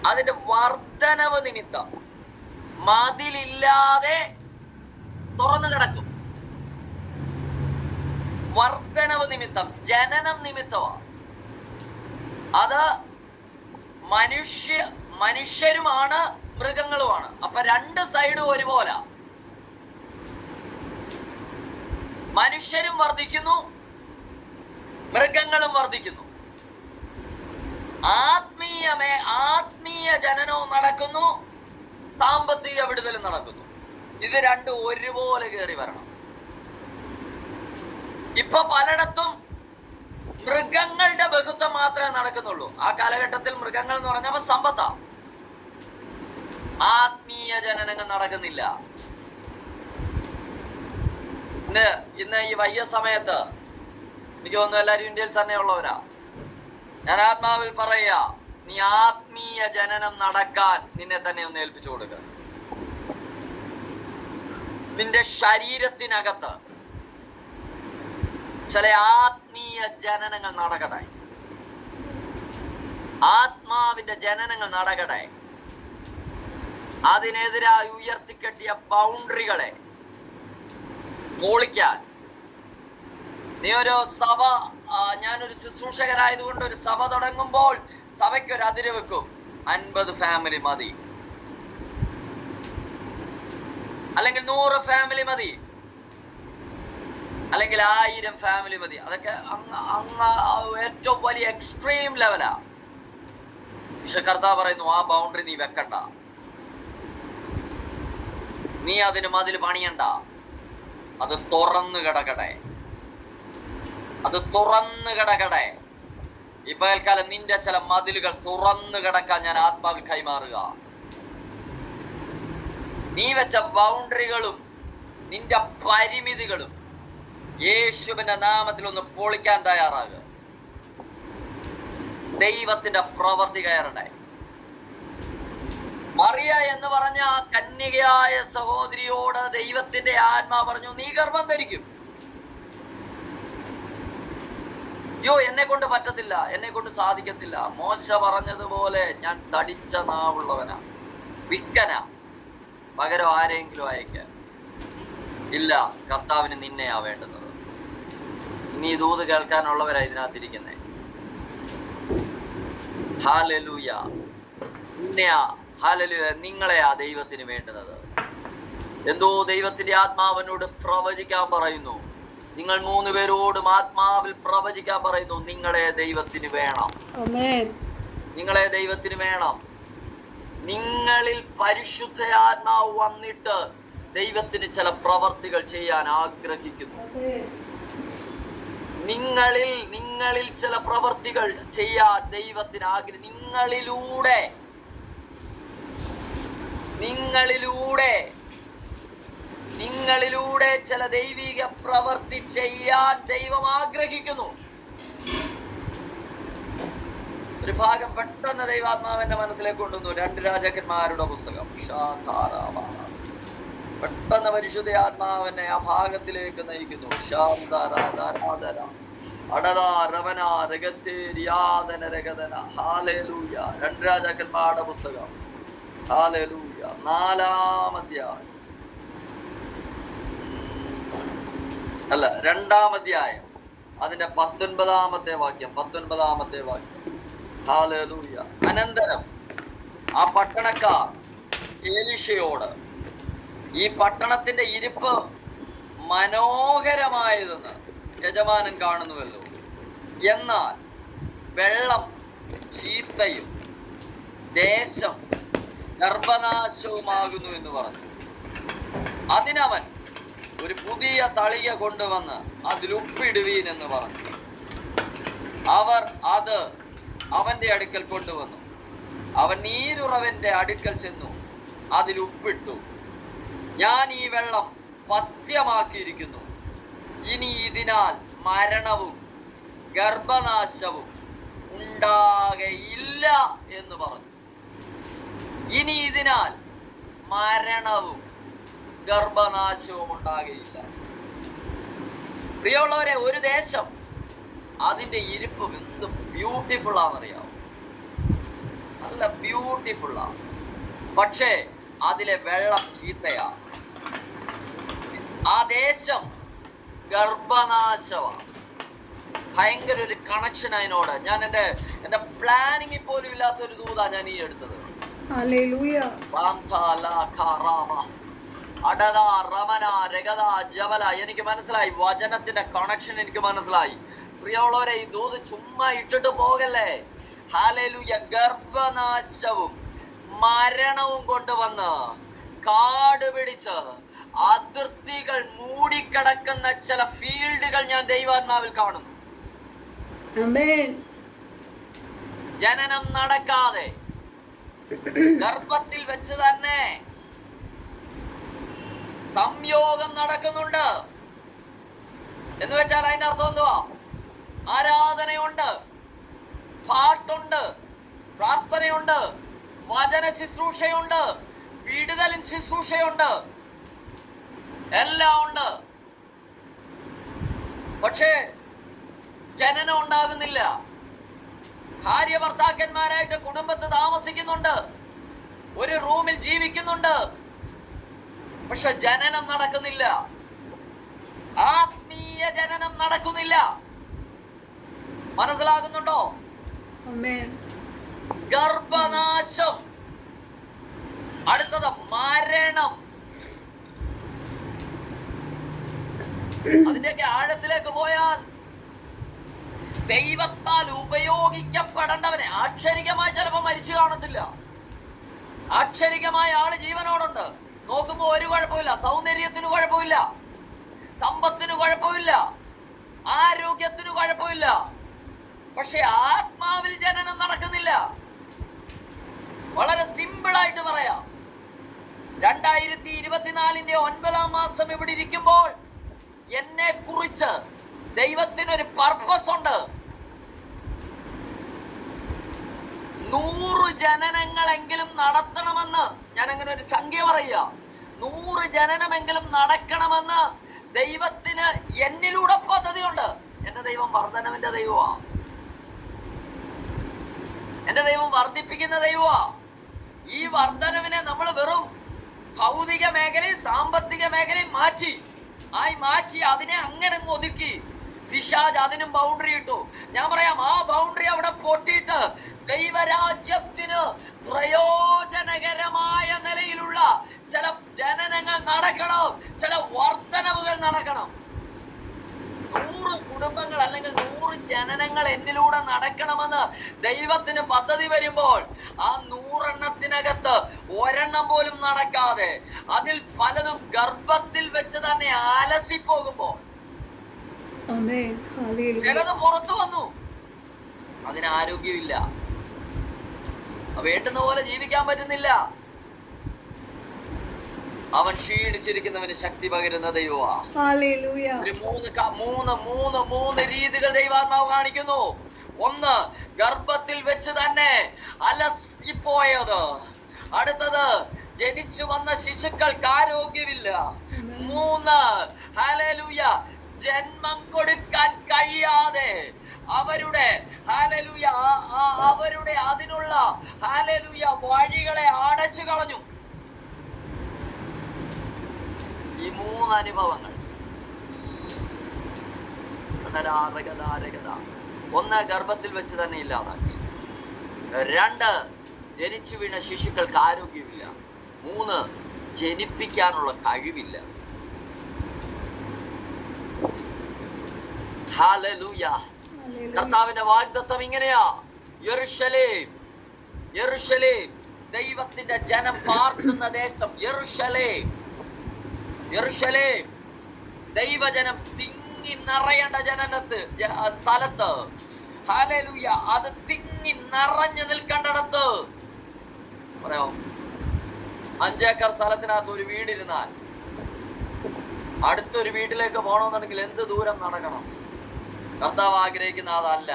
അതിന്റെ വർധനവ് നിമിത്തം മതിലില്ലാതെ തുറന്നു കിടക്കും. വർധനവ് നിമിത്തം, ജനനം നിമിത്തമാണ്. അത് മനുഷ്യരുമാണ് മൃഗങ്ങളുമാണ്. അപ്പൊ രണ്ട് സൈഡും ഒരുപോലെ. മനുഷ്യരും വർദ്ധിക്കുന്നു, മൃഗങ്ങളും വർദ്ധിക്കുന്നു. ആത്മീയ ജനനവും നടക്കുന്നു, സാമ്പത്തിക വിടുതലും നടക്കുന്നു. ഇത് രണ്ടും ഒരുപോലെ കയറി വരണം. ഇപ്പൊ പലയിടത്തും മൃഗങ്ങളുടെ ബഹുത്വം മാത്രമേ നടക്കുന്നുള്ളൂ. ആ കാലഘട്ടത്തിൽ മൃഗങ്ങൾ എന്ന് പറഞ്ഞപ്പോ സമ്പത്താ. ആത്മീയ ജനനങ്ങൾ നടക്കുന്നില്ല. ഇന്ന് ഈ വയ്യ സമയത്ത് എനിക്ക് തോന്നുന്നു എല്ലാവരും ഇന്ത്യയിൽ തന്നെ ഉള്ളവരാ. ഞാൻ ആത്മാവിൽ പറയുക, നീ ആത്മീയ ജനനം നടക്കാൻ നിന്നെ തന്നെ ഒന്ന് ഏൽപ്പിച്ചു കൊടുക്കുക. നിന്റെ ശരീരത്തിനകത്ത് ചില ആത്മീയ ജനനങ്ങൾ നടക്കട്ടെ. ആത്മാവിന്റെ ജനനങ്ങൾ നടക്കട്ടെ. അതിനെതിരായി ഉയർത്തിക്കെട്ടിയ ബൗണ്ടറികളെ പൊളിക്കാൻ. നീ ഒരു സഭ, ഞാനൊരു ശുശ്രൂഷകനായതുകൊണ്ട് ഒരു സഭ തുടങ്ങുമ്പോൾ സഭയ്ക്കൊരു അതിര് വെക്കും. 50 ഫാമിലി മതി, അല്ലെങ്കിൽ 100 ഫാമിലി മതി, അല്ലെങ്കിൽ 1000 ഫാമിലി മതി. അതൊക്കെ ഏറ്റവും വലിയ എക്സ്ട്രീം ലെവലാ. പക്ഷെ കർത്താവ് പറയുന്നു, ആ ബൗണ്ടറി നീ വെക്കണ്ട, നീ അതിന് മതിൽ പണിയണ്ട. അത് തുറന്നു കിടക്കട്ടെ, അത് തുറന്നു കിടക്കട്ടെ. ഇപ്പൊ കാലം നിന്റെ ചില മതിലുകൾ തുറന്നു കിടക്കാൻ ഞാൻ ആത്മാവിൽ കൈമാറുക. നീ വെച്ച ബൗണ്ടറികളും നിന്റെ പരിമിതികളും യേശുവിന്റെ നാമത്തിൽ ഒന്ന് പൊളിക്കാൻ തയ്യാറാകുക. ദൈവത്തിന്റെ പ്രവൃത്തി കയറട്ടെ. മറിയ എന്ന് പറഞ്ഞ ആ കന്യകയായ സഹോദരിയോട് ദൈവത്തിന്റെ ആത്മാ പറഞ്ഞു, നീ ഗർഭം ധരിക്കും. യോ, എന്നെ കൊണ്ട് പറ്റത്തില്ല, എന്നെ കൊണ്ട് സാധിക്കത്തില്ല. മോശ പറഞ്ഞതുപോലെ ഞാൻ തടിച്ച നാവുള്ളവനാ, വിക്കനാ, പകരം ആരെങ്കിലും അയക്കാൻ ഇല്ല. കർത്താവിന് നിന്നെയാ വേണ്ടുന്നത്. ഇനി ദൂത് കേൾക്കാനുള്ളവരാ ഇതിനകത്തിരിക്കുന്നേ. ഹല്ലേലൂയ. നിന്നെയാ, ഹല്ലേലൂയ, നിങ്ങളെയാ ദൈവത്തിന് വേണ്ടുന്നത്. എന്തോ ദൈവത്തിന്റെ ആത്മാവിനോട് പ്രവചിക്കാൻ പറയുന്നു. നിങ്ങൾ 3 പേരോടും ആത്മാവിൽ പ്രവചിക്കാൻ പറയുന്നു. നിങ്ങളെ ദൈവത്തിന് വേണം, നിങ്ങളെ ദൈവത്തിന് വേണം. നിങ്ങളിൽ പരിശുദ്ധ ആത്മാവ് വന്നിട്ട് ദൈവത്തിന് ചില പ്രവർത്തികൾ ചെയ്യാൻ ആഗ്രഹിക്കുന്നു. നിങ്ങളിൽ ചില പ്രവർത്തികൾ ചെയ്യാൻ ദൈവത്തിന് ആഗ്രഹം. നിങ്ങളിലൂടെ ചില ദൈവിക പ്രവർത്തി ചെയ്യാൻ ദൈവം ആഗ്രഹിക്കുന്നു. ഒരു ഭാഗം പെട്ടെന്ന് ദൈവാത്മാവിന്റെ മനസ്സിലേക്ക് കൊണ്ടുവന്നു. 2 രാജാക്കന്മാരുടെ പുസ്തകം. പെട്ടെന്ന് പരിശുദ്ധ ആത്മാവിനെ ആ ഭാഗത്തിലേക്ക് നയിക്കുന്നു. ഹല്ലേലൂയ. 2 രാജാക്കന്മാരുടെ പുസ്തകം. ഹല്ലേലൂയ. 4-ാം അധ്യായം, അല്ല 2-ാം അധ്യായം, അതിന്റെ 19-ാമത്തെ വാക്യം. ഹല്ലേലൂയ. അനന്തരം ആ പട്ടണക്കാർ എലീശയോട്, ഈ പട്ടണത്തിന്റെ ഇരിപ്പ് മനോഹരമായതെന്ന് യജമാനൻ കാണുന്നുവല്ലോ, എന്നാൽ വെള്ളം ചീത്തയും ദേശം ഗർഭനാശവുമാകുന്നു എന്ന് പറഞ്ഞു. അതിനവൻ ഒരു പുതിയ തളിക കൊണ്ടുവന്ന് അതിലുപ്പിടുവീൻ എന്ന് പറഞ്ഞു. അവർ അത് അവന്റെ അടുക്കൽ കൊണ്ടുവന്നു. അവൻ നീരുറവന്റെ അടുക്കൽ ചെന്നു അതിലുപ്പിട്ടു. ഞാൻ ഈ വെള്ളം പഥ്യമാക്കിയിരിക്കുന്നു, ഇനി ഇതിനാൽ മരണവും ഗർഭനാശവും ഉണ്ടാകയില്ല എന്ന് പറഞ്ഞു. ഇനി ഇതിനാൽ മരണവും ഗർഭനാശവും ഉണ്ടാകയില്ല. പ്രിയമുള്ളവരെ, ഒരു ദേശം അതിന്റെ ഇരിപ്പ് എന്ത് ബ്യൂട്ടിഫുൾ ആണെന്നറിയാമോ? നല്ല ബ്യൂട്ടിഫുള്ളാ, പക്ഷേ അതിലെ വെള്ളം ചീത്തയാ. ആ ദേശം ഗർഭനാശമാണ്. ഭയങ്കര ഒരു കണക്ഷൻ അതിനോട്. ഞാൻ എന്റെ പ്ലാനിങ്ങിൽ പോലും ഇല്ലാത്തൊരു ദൂതാ ഞാൻ ഈ എടുത്തത്.
Hallelujah.
എനിക്ക് മനസ്സിലായി, വചനത്തിന്റെ കണക്ഷൻ എനിക്ക് മനസ്സിലായി. പ്രിയമുള്ളവരെ, ഈ ദൂത് ചുമ്മാ ഇട്ടിട്ട് പോകല്ലേ. ഹല്ലേലൂയ. ഗർഭനാശവും മരണവും കൊണ്ടുവന്ന് കാട് പിടിച്ച് അതിർത്തികൾ മൂടിക്കിടക്കുന്ന ചില ഫീൽഡുകൾ ഞാൻ ദൈവാത്മാവിൽ കാണുന്നു.
Amen.
ജനനം നടക്കാതെ ഗർഭത്തിൽ വെച്ച് തന്നെ സംയോഗം നടക്കുന്നുണ്ട്. എന്ന് വെച്ചാൽ അതിന്റെ അർത്ഥം എന്തുവാ? ആരാധനയുണ്ട്, പാട്ടുണ്ട്, പ്രാർത്ഥനയുണ്ട്, വചന ശുശ്രൂഷയുണ്ട്, വിടുതലിൻ ശുശ്രൂഷയുണ്ട്, എല്ലാം ഉണ്ട്. പക്ഷേ ജനനം ഉണ്ടാകുന്നില്ല. ഭാര്യ ഭർത്താക്കന്മാരായിട്ട് കുടുംബത്ത് താമസിക്കുന്നുണ്ട്, ഒരു റൂമിൽ ജീവിക്കുന്നുണ്ട്, പക്ഷെ ജനനം നടക്കുന്നില്ല. ആത്മീയ ജനനം നടക്കുന്നില്ല. മനസ്സിലാകുന്നുണ്ടോ?
Amen.
ഗർഭനാശം, അടുത്തത് മരണം. അതിന്റെയൊക്കെ ആഴത്തിലേക്ക് പോയാൽ ദൈവത്താൽ ഉപയോഗിക്കപ്പെടേണ്ടവനെ, ആക്ഷരികമായി ചിലപ്പോൾ മരിച്ചു കാണത്തില്ല, ആക്ഷരികമായ ആള് ജീവനോടുണ്ട്, നോക്കുമ്പോ ഒരു കുഴപ്പമില്ല, സൗന്ദര്യത്തിന് കുഴപ്പമില്ല, സമ്പത്തിന് കുഴപ്പമില്ല, ആരോഗ്യത്തിന് കുഴപ്പമില്ല, പക്ഷെ ആത്മാവിൽ ജനനം നടക്കുന്നില്ല. വളരെ സിമ്പിൾ ആയിട്ട് പറയാം. 2024 9-ാം മാസം ഇവിടെ ഇരിക്കുമ്പോൾ എന്നെ കുറിച്ച് ദൈവത്തിനൊരു പർപ്പസ് ഉണ്ട്. 100 ജനനങ്ങളെങ്കിലും നടത്തണമെന്ന് ഞാൻ അങ്ങനെ ഒരു സംഖ്യ പറയുക. 100 ജനനമെങ്കിലും നടക്കണമെന്ന് ദൈവത്തിന് എന്നിലൂടെ പദ്ധതിയുണ്ട്. എന്റെ ദൈവം വർധനവിന്റെ ദൈവമാ. എന്റെ ദൈവം വർദ്ധിപ്പിക്കുന്ന ദൈവമാ. ഈ വർധനവിനെ നമ്മൾ വെറും ഭൗതിക മേഖലയും സാമ്പത്തിക മേഖലയും മാറ്റി അതിനെ അങ്ങനെ ഒതുക്കി പിശാച് അതിനും ബൗണ്ടറി ഇട്ടു. ഞാൻ പറയാം, ആ ബൗണ്ടറി അവിടെ പൊട്ടിയിട്ട് ദൈവരാജ്യത്തിന് പ്രയോജനകരമായ നിലയിലുള്ള ചില ജനനങ്ങൾ നടക്കണം, ചില വർധനവുകൾ നടക്കണം. 100 കുടുംബങ്ങൾ അല്ലെങ്കിൽ 100 ജനനങ്ങൾ എന്നിലൂടെ നടക്കണമെന്ന് ദൈവത്തിന് പദ്ധതി വരുമ്പോൾ ആ 100 എണ്ണത്തിനകത്ത് ഒരെണ്ണം പോലും നടക്കാതെ അതിൽ പലതും ഗർഭത്തിൽ വെച്ച് തന്നെ അലസിപ്പോകുമ്പോൾ ചിലത് പുറത്തു വന്നു, അതിന് ആരോഗ്യമില്ല, വേണ്ടുന്ന പോലെ ജീവിക്കാൻ പറ്റുന്നില്ല. അവൻ ക്ഷീണിച്ചിരിക്കുന്നവന് ശക്തി പകരുന്ന ദൈവമാ. ഒരു മൂന്ന് രീതികൾ ദൈവാത്മാവ് കാണിക്കുന്നു. ഒന്ന്, ഗർഭത്തിൽ വെച്ച് തന്നെ അലസിപ്പോയത്. അടുത്തത്, ജനിച്ചു വന്ന ശിശുക്കൾക്ക് ആരോഗ്യമില്ല. 3, ഹല്ലേലൂയ, ജന്മം കൊടുക്കാൻ കഴിയാതെ അവരുടെ അതിനുള്ള വഴികളെ അടച്ചു കളഞ്ഞു. ഈ 3 അനുഭവങ്ങൾ. 1, ഗർഭത്തിൽ വെച്ച് തന്നെ ഇല്ലാതാക്കി. 2, ജനിച്ചു വീണ ശിശുക്കൾക്ക് ആരോഗ്യമില്ല. 3, ജനിപ്പിക്കാനുള്ള കഴിവില്ല. ഹല്ലേലൂയ. കർത്താവിന്റെ വാഗ്ദത്തം ഇങ്ങനെയാ. യെരൂശലേം, യെരൂശലേം, ദൈവത്തിന്റെ ജനം പാർക്കുന്ന ദേശം. യെരൂശലേം, യെരൂശലേം, ദൈവജനം തിങ്ങി നിറയേണ്ട സ്ഥലത്ത്. ഹല്ലേലൂയ. അത് തിങ്ങി നിറഞ്ഞു നിൽക്കേണ്ടടത്ത്. പറയാമോ? 5 ഏക്കർ സ്ഥലത്തിനകത്ത് ഒരു വീടിരുന്നാൽ അടുത്തൊരു വീട്ടിലേക്ക് പോകണമെന്നുണ്ടെങ്കിൽ എന്ത് ദൂരം നടക്കണം? കർത്താവ് ആഗ്രഹിക്കുന്ന അതല്ല.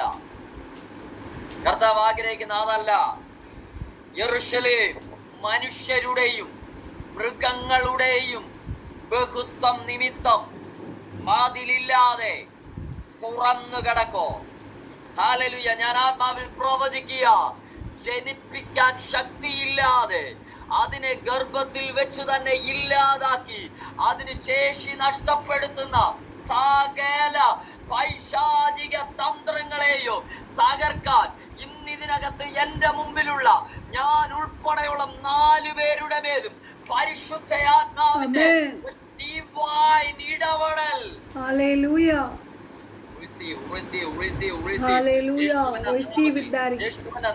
കർത്താവ് ആഗ്രഹിക്കുന്ന അതല്ല. യെരൂശലേം മനുഷ്യരുടെയും മൃഗങ്ങളുടെയും ബഹുത്വം നിമിത്തം മതിലില്ലാതെ തുറന്നു കിടക്കോ. ഹല്ലേലൂയ. ഞാൻ ആത്മാവിൽ പ്രവചിക്കുക, ജനിപ്പിക്കാൻ ശക്തിയില്ലാതെ അതിനെ ഗർഭത്തിൽ വെച്ച് തന്നെ ഇല്ലാതാക്കി അതിന് ശേഷി നഷ്ടപ്പെടുത്തുന്ന സകല പൈശാചിക തന്ത്രങ്ങളെയും തകർക്കാൻ ഇന്നിതിനകത്ത് എന്റെ മുമ്പിലുള്ള ഞാൻ ഉൾപ്പെടെയുള്ള 4 പേരുടെ മേലും പരിശുദ്ധയാത്മാവിന്റെ ഡിവൈൻ ഇടപെടൽ.
Hallelujah.
Receive.
Hallelujah. Receive it, Daddy.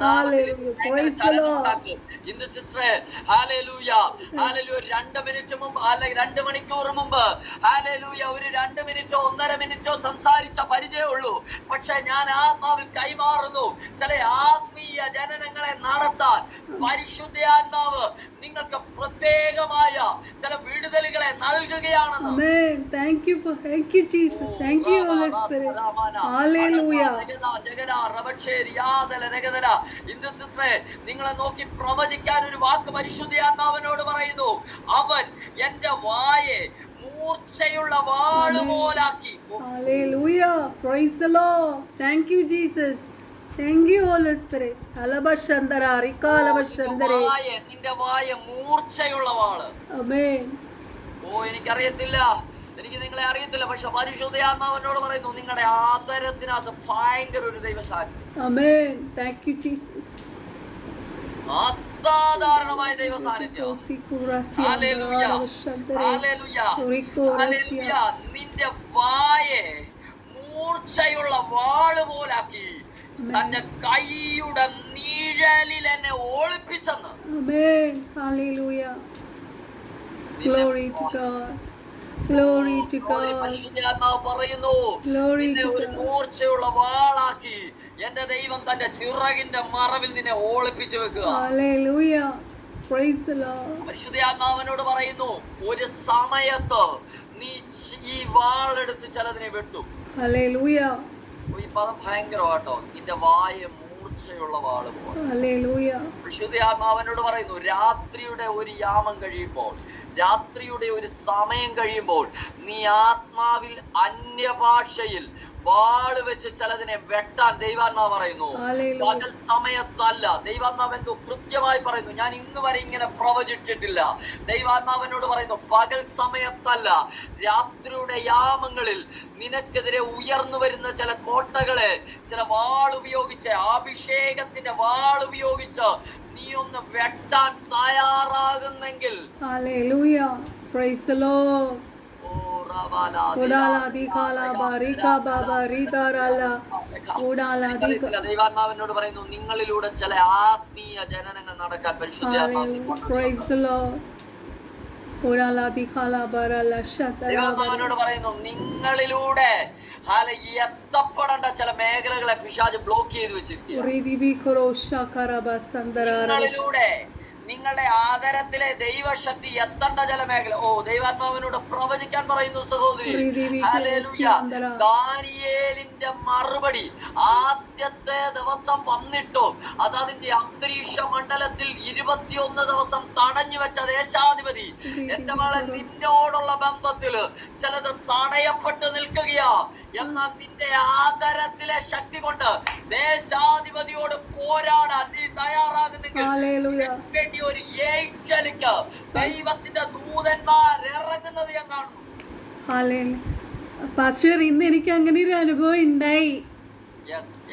Hallelujah. Praise the Lord.
ഇന്ന് സിസ്റ്ററെ hallelujah 2 മിനിറ്റ് മുമ്പ് അല്ലെങ്കിൽ 2 മണിക്കൂർ മുമ്പ് hallelujah ഒരു 2 മിനിറ്റോ 1.5 മിനിറ്റോ സംസാരിച്ച പരിചയമുള്ളൂ. പക്ഷെ ഞാൻ ആത്മാവിൽ കൈമാറുന്നു ചില ആത്മീയ ജനനങ്ങളെ നടത്താൻ പരിശുദ്ധാത്മാവ് നിങ്ങൾക്ക് പ്രത്യേകമായ ചില വിടുതലുകളെ നൽകുകയാണെന്ന്.
Amen. Thank you Jesus. Thank you Holy Spirit. Hallelujah.
ഇന്ന് സിസ്റ്ററെ നിങ്ങളെ നോക്കി പ്രവചിക്കാൻ ഒരു വാക്ക് പരിശുദ്ധാത്മാവിനോട് പറയുന്നു. അവൻ എന്റെ വായെ മൂർച്ചയുള്ള വാളുപോലാക്കി.
Hallelujah. Praise the Lord. Thank you Jesus. Thank you Holy Spirit. Alabashandara rikalabashandare.
നിന്റെ വായ മൂർച്ചയുള്ള വാള്.
Amen.
എനിക്കറിയത്തില്ല, എനിക്ക് നിങ്ങളെ അറിയത്തില്ല, പക്ഷെ പരിശുദ്ധാത്മാവിനോട് പറയുന്നു നിങ്ങളുടെ ആദരത്തിനകത്ത് ഭയങ്കര ഒരു ദൈവസാന്നിധ്യം.
Amen. Thank you Jesus.
അസാധാരണമായ ദൈവസാന്നിധ്യം. ഹല്ലേലൂയ. നിന്റെ വായെ മൂർച്ചയുള്ള വാള് പോലാക്കി തന്റെ കൈയുടെ നീഴലിൽ എന്നെ ഒളിപ്പിച്ചെന്ന്.
Amen. Hallelujah. Glory to God. Glory to God.
പരിശുദ്ധാത്മാവ് പറയുന്നു നിന്നെ ഒരു മൂർച്ചയുള്ള വാളാക്കി എന്റെ ദൈവം തന്റെ ചിറകിന്റെ മറവിൽ നിന്നെ ഒളിപ്പിച്ചു വെക്കുക.
Hallelujah. Praise the Lord.
പരിശുദ്ധാത്മാവിനോട് പറയുന്നു ഒരു സമയത്ത് നീ ഈ വാളെടുത്ത് ചിലതിനെ വെട്ടും.
Hallelujah.
ഈ പദം ഭയങ്കരമാട്ടോ. നിന്റെ വായ മൂർച്ചയുള്ള വാള് പോലെ.
Hallelujah.
പരിശുദ്ധാത്മാവിനോട് പറയുന്നു രാത്രിയുടെ ഒരു യാമം കഴിയുമ്പോൾ, രാത്രിയുടെ ഒരു സമയം കഴിയുമ്പോൾ നീ ആത്മാവിൽ അന്യഭാഷയിൽ വാള് വെച്ച് ചിലതിനെ വെട്ടാൻ ദൈവാത്മാവ് പറയുന്നു. പകൽ സമയത്തല്ല. ദൈവാത്മാവ് എന്തോ കൃത്യമായി പറയുന്നു. ഞാൻ ഇന്ന് വരെ ഇങ്ങനെ പ്രവചിച്ചിട്ടില്ല. ദൈവാത്മാവിനോട് പറയുന്നു പകൽ സമയത്തല്ല, രാത്രിയുടെ യാമങ്ങളിൽ നിനക്കെതിരെ ഉയർന്നു വരുന്ന ചില കോട്ടകളെ ചില വാൾ ഉപയോഗിച്ച്, അഭിഷേകത്തിന്റെ വാൾ ഉപയോഗിച്ച് നീ ഒന്ന് വെട്ടാൻ തയ്യാറാകുന്നെങ്കിൽ.
Hallelujah. Praise the Lord.
ദൈവാത്മാവിനോട് പറയുന്നു നിങ്ങളിലൂടെ ചില ആത്മീയ ജനനങ്ങൾ നടക്കാൻ ദൈവാത്മാവിനോട് പറയുന്നു നിങ്ങളിലൂടെ എത്തപ്പെടേണ്ട ചില മേഖലകളെ പിശാച് ബ്ലോക്ക് ചെയ്ത് വെച്ചിരിക്കുകയാണ്. നിങ്ങളുടെ ആദരത്തിലെ ദൈവശക്തി എത്തേണ്ട ചില മേഖല. ദൈവാത്മാവിനോട് പ്രവചിക്കാൻ പറയുന്നു സഹോദരി. ദാനിയേലിന്റെ മറുപടി ആദ്യത്തെ ദിവസം വന്നിട്ടു അത് അതിന്റെ അന്തരീക്ഷ മണ്ഡലത്തിൽ 21 ദിവസം തടഞ്ഞു വെച്ച ദേശാധിപതി എന്റെ മകളെ നിന്നോടുള്ള ബന്ധത്തില് ചിലത് തടയപ്പെട്ട് നിൽക്കുകയാ. എന്നാൽ നിന്റെ ആദരത്തിലെ ശക്തി കൊണ്ട് ദേശാധിപതിയോട് പോരാടാൻ നീ തയ്യാറാകുന്നെങ്കിൽ ഒരു ഏഞ്ചലിക്ക് ദൈവത്തിന്റെ ദൂതന്മാർ ഇറങ്ങുന്നത് ഞാൻ കാണുന്നു.
പാസ്റ്റർ ഇന്ന് എനിക്ക് അങ്ങനെ ഒരു അനുഭവം ഉണ്ടായി.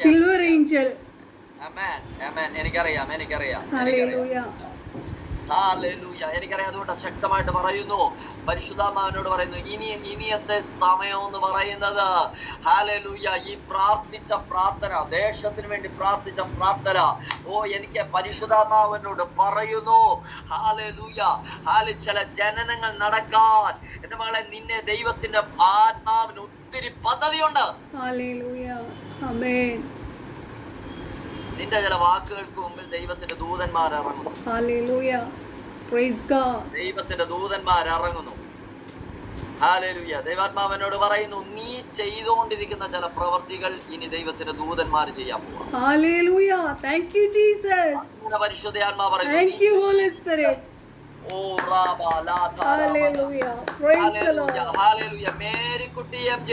Silver Angel.
എനിക്കറിയാം. എനിക്കറിയാം. അതുകൊണ്ട് ശക്തമായിട്ട് പറയുന്നു. പരിശുദ്ധാത്മാവിനോട് പറയുന്നു ഇനിയത്തെ സമയം എന്ന് പറയുന്നത് ഹല്ലേലൂയ ഈ പ്രാർത്ഥിച്ച പ്രാർത്ഥന, ദേശത്തിന് വേണ്ടി പ്രാർത്ഥിച്ച പ്രാർത്ഥന. എനിക്ക് പരിശുദ്ധാത്മാവിനോട് പറയുന്നു ഹല്ലേലൂയ ചില ജനനങ്ങൾ നടക്കാൻ എന്റെ മകളെ നിന്നെ ദൈവത്തിന്റെ ആത്മാവിന് ഒത്തിരി പദ്ധതിയുണ്ട്.
ഹല്ലേലൂയ. ആമേൻ.
നിന്റെ ചില വാക്കുകൾക്ക് മുമ്പിൽ ദൈവത്തിന്റെ ദൂതന്മാർ ഇറങ്ങുന്നു.
ഹല്ലേലൂയ. Praise God.
ദൈവത്തിന്റെ ദൂതന്മാർ ഇറങ്ങുന്നു. ഹല്ലേലൂയ. ദൈവാത്മാവിനോട് പറയുന്നു നീ ചെയ്തുകൊണ്ടിരിക്കുന്ന ചില പ്രവൃത്തികൾ ഇനി ദൈവത്തിന്റെ ദൂതന്മാർ ചെയ്യാൻ പോവാ.
ഹല്ലേലൂയ. Thank you Jesus.
പരിശുദ്ധാത്മാവ് പറയുന്നു
താങ്ക് യു ഹോളി സ്പിരിറ്റ്.
ഓ റാബ ലാ Tha റാബ.
Hallelujah. Praise the
hallelujah,
Lord.
Hallelujah. Marykutty MJ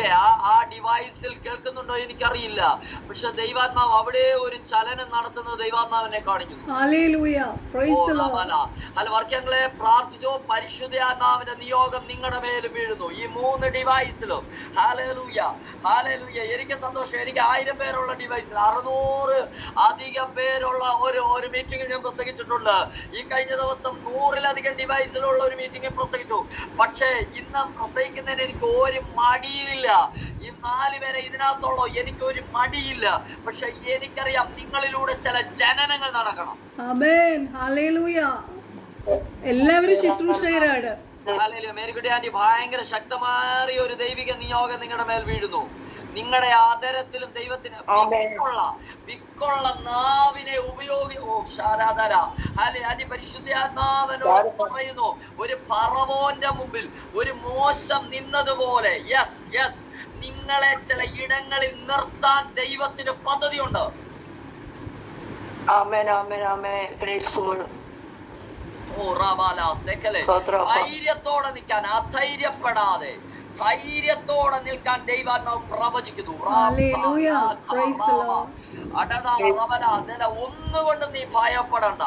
ആ ഡിവൈസിൽ കേൾക്കുന്നുണ്ടോ എനിക്കറിയില്ല. പക്ഷെ ദൈവാത്മാവ് അവിടെ ഒരു ചലനം നടത്തുന്നത് ദൈവാത്മാവിനെ കാണിക്കുന്നു.
Hallelujah.
Oh
Praise the
റബല.
Lord.
അല്ല വർഗ്ഗങ്ങളെ പ്രാർത്ഥിച്ചോ, പരിശുദ്ധാത്മാവിന്റെ നിയോഗം നിങ്ങളുടെ മേൽ വീഴുന്നു ഈ 3 ഡിവൈസിലും. Hallelujah, hallelujah. എനിക്ക് സന്തോഷം. എനിക്ക് 1000 പേരുള്ള ഡിവൈസിൽ 600 അധികം പേരുള്ള ഒരു മീറ്റിംഗിൽ ഞാൻ പ്രസംഗിച്ചിട്ടുണ്ട്. ഈ കഴിഞ്ഞ ദിവസം 100-ലധികം ഡിവൈസിലുള്ള ഒരു മീറ്റിംഗിൽ പ്രസംഗിച്ചു. പക്ഷേ ഇന്ന് പ്രസംഗിക്കുന്നതിന് എനിക്ക് ഒരു മടിയുമില്ല. ഈ 4 പേരെ ഇതിനകത്തുള്ളൂ, എനിക്കൊരു മടിയില്ല. പക്ഷെ എനിക്കറിയാം നിങ്ങളിലൂടെ ചില ജനനങ്ങൾ നടക്കണം.
Amen. Hallelujah. എല്ലാവരും ശുശ്രൂഷകരാണ്.
ഹല്ലേലൂയ. മേരിക്കുട്ടി ആന്റി, ഭയങ്കര ശക്തമായ ഒരു ദൈവിക നിയോഗം നിങ്ങളുടെ മേൽ വീഴുന്നു. നിങ്ങളുടെ ആദരത്തിലും ദൈവത്തിന് വിക്കുള്ള നാവിനെ ആന്റി പരിശുദ്ധാത്മാവിനോട് പറയുന്നു, ഒരു ഫറവോന്റെ മുമ്പിൽ ഒരു മോശം നിന്നതുപോലെ യെസ് യെസ് നിങ്ങളെ ചില ഇടങ്ങളിൽ നിർത്താൻ ദൈവത്തിന് പദ്ധതിയുണ്ട്.
Amen amen amen. Praise God.
ധൈര്യത്തോടെ നിൽക്കാൻ, അധൈര്യപ്പെടാതെ ധൈര്യത്തോടെ നിൽക്കാൻ ദൈവാത്മാവ് പ്രവചിക്കുന്നു. ഒന്നുകൊണ്ടും നീ ഭയപ്പെടണ്ട,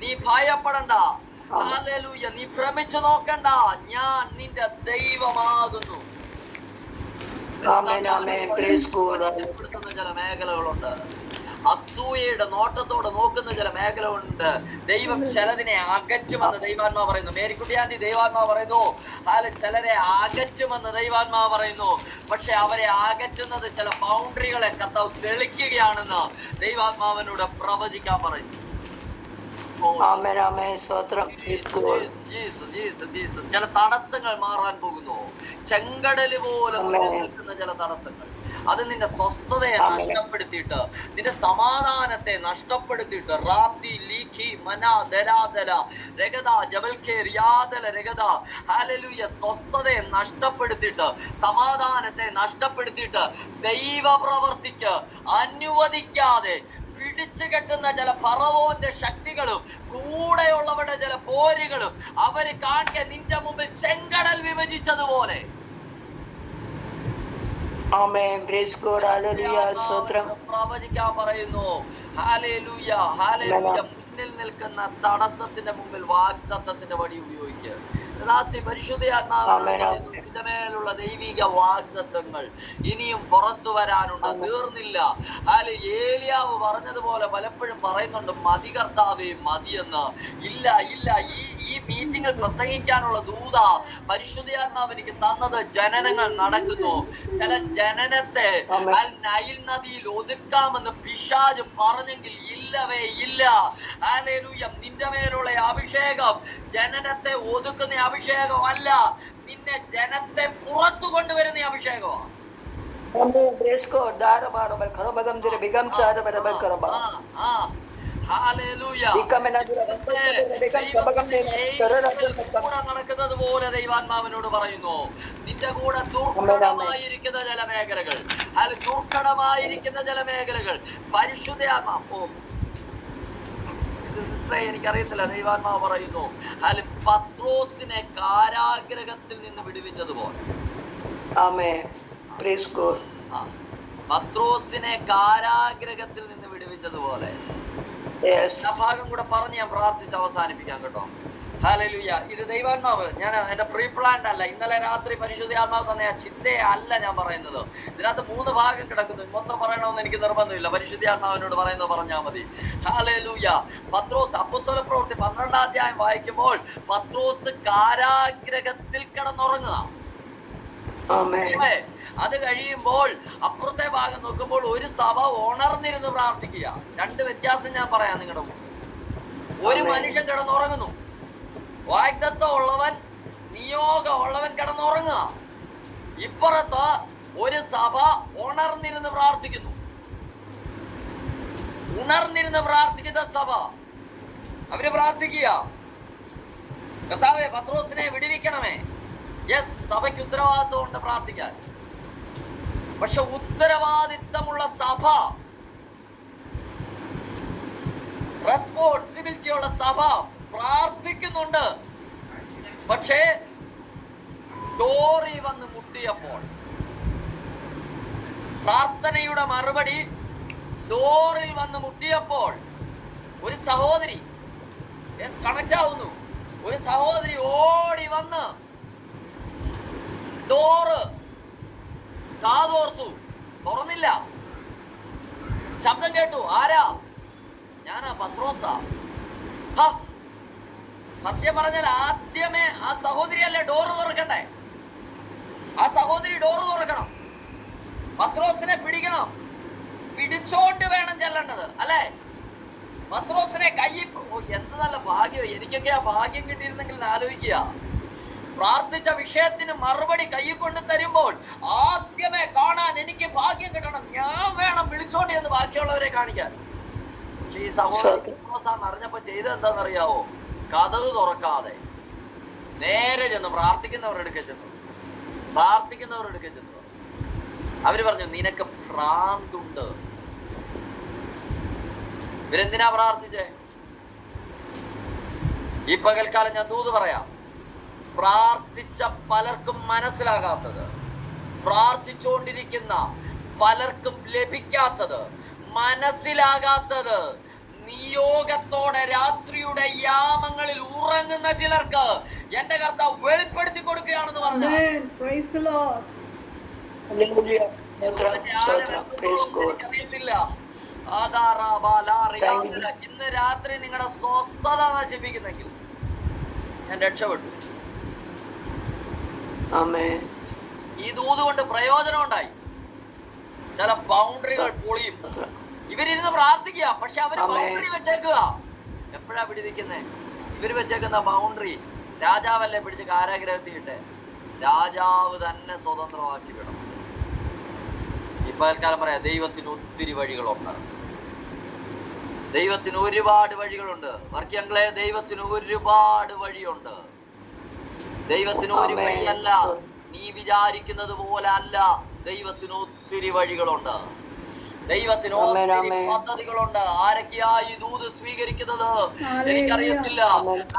നീ ഭയപ്പെടണ്ട. ഹല്ലേലൂയ. നീ ഭ്രമിച്ചു നോക്കണ്ട, ഞാൻ നിന്റെ ദൈവമാകുന്നു. ചില മേഖലകളുണ്ട്, അസൂയയുടെ നോട്ടത്തോടെ നോക്കുന്ന ചില മേഖലകളുണ്ട്. ദൈവം ചിലതിനെ അകറ്റുമെന്ന് ദൈവാത്മാവ് പറയുന്നു. മേരിക്കുട്ടിയാന്റി, ദൈവാത്മാവ് പറയുന്നു ചിലരെ അകറ്റുമെന്ന് ദൈവാത്മാവ് പറയുന്നു. പക്ഷെ അവരെ അകറ്റുന്നത് ചില ബൗണ്ടറികളെ കർത്താവ് തെളിക്കുകയാണെന്ന് ദൈവാത്മാവിനോട് പ്രവചിക്കാൻ പറയുന്നു. ചില തടസ്സങ്ങൾ മാറാൻ പോകുന്നു. ചെങ്കടല് പോലെ നിൽക്കുന്ന ചില തടസ്സങ്ങൾ, അത് നിന്റെ സ്വസ്ഥതയെ നഷ്ടപ്പെടുത്തിയിട്ട്, നിന്റെ സമാധാനത്തെ നഷ്ടപ്പെടുത്തിയിട്ട്, റാംതി ലീഖി മന ദലാദല രഗദ ജബൽഖേർ യാദല രഗദ ഹല്ലേലൂയ, സ്വസ്ഥതയെ നഷ്ടപ്പെടുത്തിയിട്ട്, സമാധാനത്തെ നഷ്ടപ്പെടുത്തിയിട്ട്, ദൈവപ്രവർത്തിക്ക് അനുവദിക്കാതെ പിടിച്ചു കെട്ടുന്ന ചില ഫറവോന്റെ ശക്തികളും കൂടെയുള്ളവരുടെ ചില പോരുകളും അവര് കാണെ നിന്റെ മുമ്പിൽ ചെങ്കടൽ വിഭജിച്ചതുപോലെ പ്രവചിക്കാൻ പറയുന്നു. Hallelujah, hallelujah. മുന്നിൽ നിൽക്കുന്ന തടസ്സത്തിന്റെ മുമ്പിൽ വാഗ്ദത്തത്തിന്റെ വടി ഉപയോഗിക്കുക. പരിശുദ്ധാത്മാവിന്റെ മേലുള്ള ദൈവിക വാഗ്ദത്തങ്ങൾ ഇനിയും പുറത്തു വരാനുണ്ട്, തീർന്നില്ല. ഏലിയാവ് പറഞ്ഞതുപോലെ പലപ്പോഴും പറയുന്നുണ്ട്, മതി കർത്താവേ മതിയെന്ന്. ഇല്ല ഇല്ല, ഈ മീറ്റിംഗിൽ പ്രസംഗിക്കാനുള്ള ദൂത പരിശുദ്ധാത്മാവ് എനിക്ക് തന്നത് ജനനങ്ങൾ നടക്കുന്നു. ചില ജനനത്തെ നൈൽ നദിയിൽ ഒതുക്കാമെന്ന് പിശാച് പറഞ്ഞെങ്കിൽ ഇല്ലവേ ഇല്ല. ഹല്ലേലൂയ. നിന്റെ മേലുള്ള അഭിഷേകം ജനനത്തെ ഒതുക്കുന്ന അഭിഷേകമല്ല, നിന്നെ ജനത്തെ പുറത്തു കൊണ്ടുവരുന്ന അഭിഷേകമാണ്. നടക്കുന്നത് പോലെ ദൈവാത്മാവിനോട് പറയുന്നു, നിന്റെ കൂടെ ദുർഘടമായിരിക്കുന്ന ചില മേഖലകൾ, ദുർഘടമായിരിക്കുന്ന ചില മേഖലകൾ പരിശുദ്ധാത്മാവ് സിസ്റ്ററെ എനിക്കറിയത്തില്ല, ദൈവാത്മാവ് പറയുന്നു പത്രോസിനെ കാരാഗ്രഹത്തിൽ നിന്ന് വിടുവിച്ചതുപോലെ, പത്രോസിനെ കാരാഗ്രഹത്തിൽ നിന്ന് വിടുവിച്ചതുപോലെ. ആ ഭാഗം കൂടെ പറഞ്ഞ് ഞാൻ പ്രാർത്ഥിച്ച് അവസാനിപ്പിക്കാം കേട്ടോ. ഹല്ലേലൂയ. ഇത് ദൈവാത്മാവ്, ഞാൻ എന്റെ പ്രീ പ്ലാൻഡ് അല്ല, ഇന്നലെ രാത്രി പരിശുദ്ധാത്മാവ് തന്നെ ആ ചിന്തയെ അല്ല ഞാൻ പറയുന്നത്. ഇതിനകത്ത് 3 ഭാഗം കിടക്കുന്നു. മൊത്തം പറയണമെന്ന് എനിക്ക് നിർബന്ധമില്ല, പരിശുദ്ധാത്മാവിനോട് പറയുന്നത് പറഞ്ഞാൽ മതി. ഹല്ലേലൂയ. പത്രോസ്, അപ്പോസ്തല പ്രവൃത്തി 12-ാം അധ്യായം വായിക്കുമ്പോൾ പത്രോസ് കാരാഗ്രഹത്തിൽ കിടന്നുറങ്ങുക. അത് കഴിയുമ്പോൾ അപ്പുറത്തെ ഭാഗം നോക്കുമ്പോൾ ഒരു സഭ ഉണർന്നിരുന്ന് പ്രാർത്ഥിക്കുക. 2 വ്യത്യാസം ഞാൻ പറയാം നിങ്ങളുടെ മുന്നിൽ. ഒരു മനുഷ്യൻ കിടന്നുറങ്ങുന്നു, വാഗ്ദത്തം ഉള്ളവൻ, നിയോഗം ഉള്ളവൻ കിടന്നുറങ്ങുക. ഇപ്പുറത്ത് ഒരു സഭ ഉണർന്നിരുന്ന് പ്രാർത്ഥിക്കുന്നു. ഉണർന്നിരുന്ന് പ്രാർത്ഥിക്കുന്ന സഭ, അവര് പ്രാർത്ഥിക്കുക, കർത്താവേ പത്രോസിനെ വിടുവിക്കണമേ. യെസ്, സഭയ്ക്ക് ഉത്തരവാദിത്വം ഉണ്ട് പ്രാർത്ഥിക്കാൻ. പക്ഷെ ഉത്തരവാദിത്തമുള്ള സഭ, റെസ്പോൺസിബിലിറ്റി ഉള്ള സഭ പ്രാർത്ഥിക്കുന്നുണ്ട്. പക്ഷേ ഡോറിൽ വന്ന് മുട്ടിയപ്പോൾ പ്രാർത്ഥനയുടെ മറുപടി ഡോറിൽ വന്ന് മുട്ടിയപ്പോൾ ഒരു സഹോദരി കണക്ട് ആവുന്നു. ഒരു സഹോദരി ഓടി വന്ന് ഡോറ് കാതോർത്തു, തുറന്നില്ല. ശബ്ദം കേട്ടു. ആരാ? ഞാനാ, പത്രോസാ. സത്യം പറഞ്ഞാൽ ആദ്യമേ ആ സഹോദരി അല്ലേ ഡോറ് തുറക്കണ്ടേ? ആ സഹോദരി ഡോറ് തുറക്കണം, പത്രോസിനെ പിടിക്കണം, പിടിച്ചോണ്ട് വേണം ചെല്ലേണ്ടത് അല്ലേ? പത്രോസിനെ കയ്യിൽ, എന്ത് നല്ല ഭാഗ്യം! എനിക്കൊക്കെ ആ ഭാഗ്യം കിട്ടിയിരുന്നെങ്കിൽ ആലോചിക്കുക. പ്രാർത്ഥിച്ച വിഷയത്തിന് മറുപടി കയ്യിൽ കൊണ്ട് തരുമ്പോൾ ആദ്യമേ കാണാൻ എനിക്ക് ഭാഗ്യം കിട്ടണം, ഞാൻ വേണം വിളിച്ചോണ്ട് എന്ന് ബാക്കിയുള്ളവരെ കാണിക്കാൻ. പക്ഷെ ഈ സഹോദരൻ അറിഞ്ഞപ്പോ ചെയ്തത് എന്താണെന്നറിയാവോ? കതവ് തുറക്കാതെ നേരെ ചെന്ന് പ്രാർത്ഥിക്കുന്നവരുടെ ചെന്നു. അവര് പറഞ്ഞു, നിനക്ക് ഭ്രാന്തുണ്ട്. ഇവരെന്തിനാ പ്രാർത്ഥിച്ചേ? ഈ പകൽക്കാലം ഞാൻ ദൂത് പറയാം. പ്രാർത്ഥിച്ച പലർക്കും മനസ്സിലാകാത്തത്, പ്രാർത്ഥിച്ചുകൊണ്ടിരിക്കുന്ന പലർക്കും ലഭിക്കാത്തത്, മനസ്സിലാകാത്തത്, നിയോഗത്തോടെ രാത്രിയുടെ യാമങ്ങളിൽ ഉറങ്ങുന്ന ചിലർക്ക് എന്റെ കർത്താവ് വെളിപ്പെടുത്തി കൊടുക്കുകയാണെന്ന് പറഞ്ഞു. ഇന്ന് രാത്രി നിങ്ങളുടെ സ്വസ്ഥത നശിപ്പിക്കുന്നെങ്കിൽ ഞാൻ രക്ഷപ്പെട്ടു. ഈ ദൂത് കൊണ്ട് പ്രയോജനം ഉണ്ടായി. ചില ബൗണ്ടറികൾ പൊളിയും. ഇവരിരുന്ന് പ്രാർത്ഥിക്കുക, പക്ഷെ അവര് ബൗണ്ടറി വെച്ചേക്കുക. എപ്പോഴാ പിടിവിക്കുന്നേ? ഇവര് വെച്ചേക്കുന്ന ബൗണ്ടറി രാജാവല്ലേ പിടിച്ച് കാരാഗ്രഹത്തിയിട്ട് രാജാവ് തന്നെ സ്വതന്ത്രമാക്കി വിടണം. ഇപ്പൊ തൽക്കാലം പറയാം, ദൈവത്തിന് ഒത്തിരി വഴികളുണ്ട്. ദൈവത്തിന് ഒരുപാട് വഴികളുണ്ട്. വർക്കിയങ്ങളെ, ദൈവത്തിന് ഒരുപാട് വഴിയുണ്ട്. ദൈവത്തിന് ഒരു വഴിയല്ല, നീ വിചാരിക്കുന്നത് പോലെ അല്ല. ദൈവത്തിന് ഒത്തിരി വഴികളുണ്ട്. ദൈവത്തിന് ഒത്തിരി പദ്ധതികളുണ്ട്. ആരൊക്കെയാ ഈ ദൂത് സ്വീകരിക്കുന്നത് എനിക്കറിയത്തില്ല.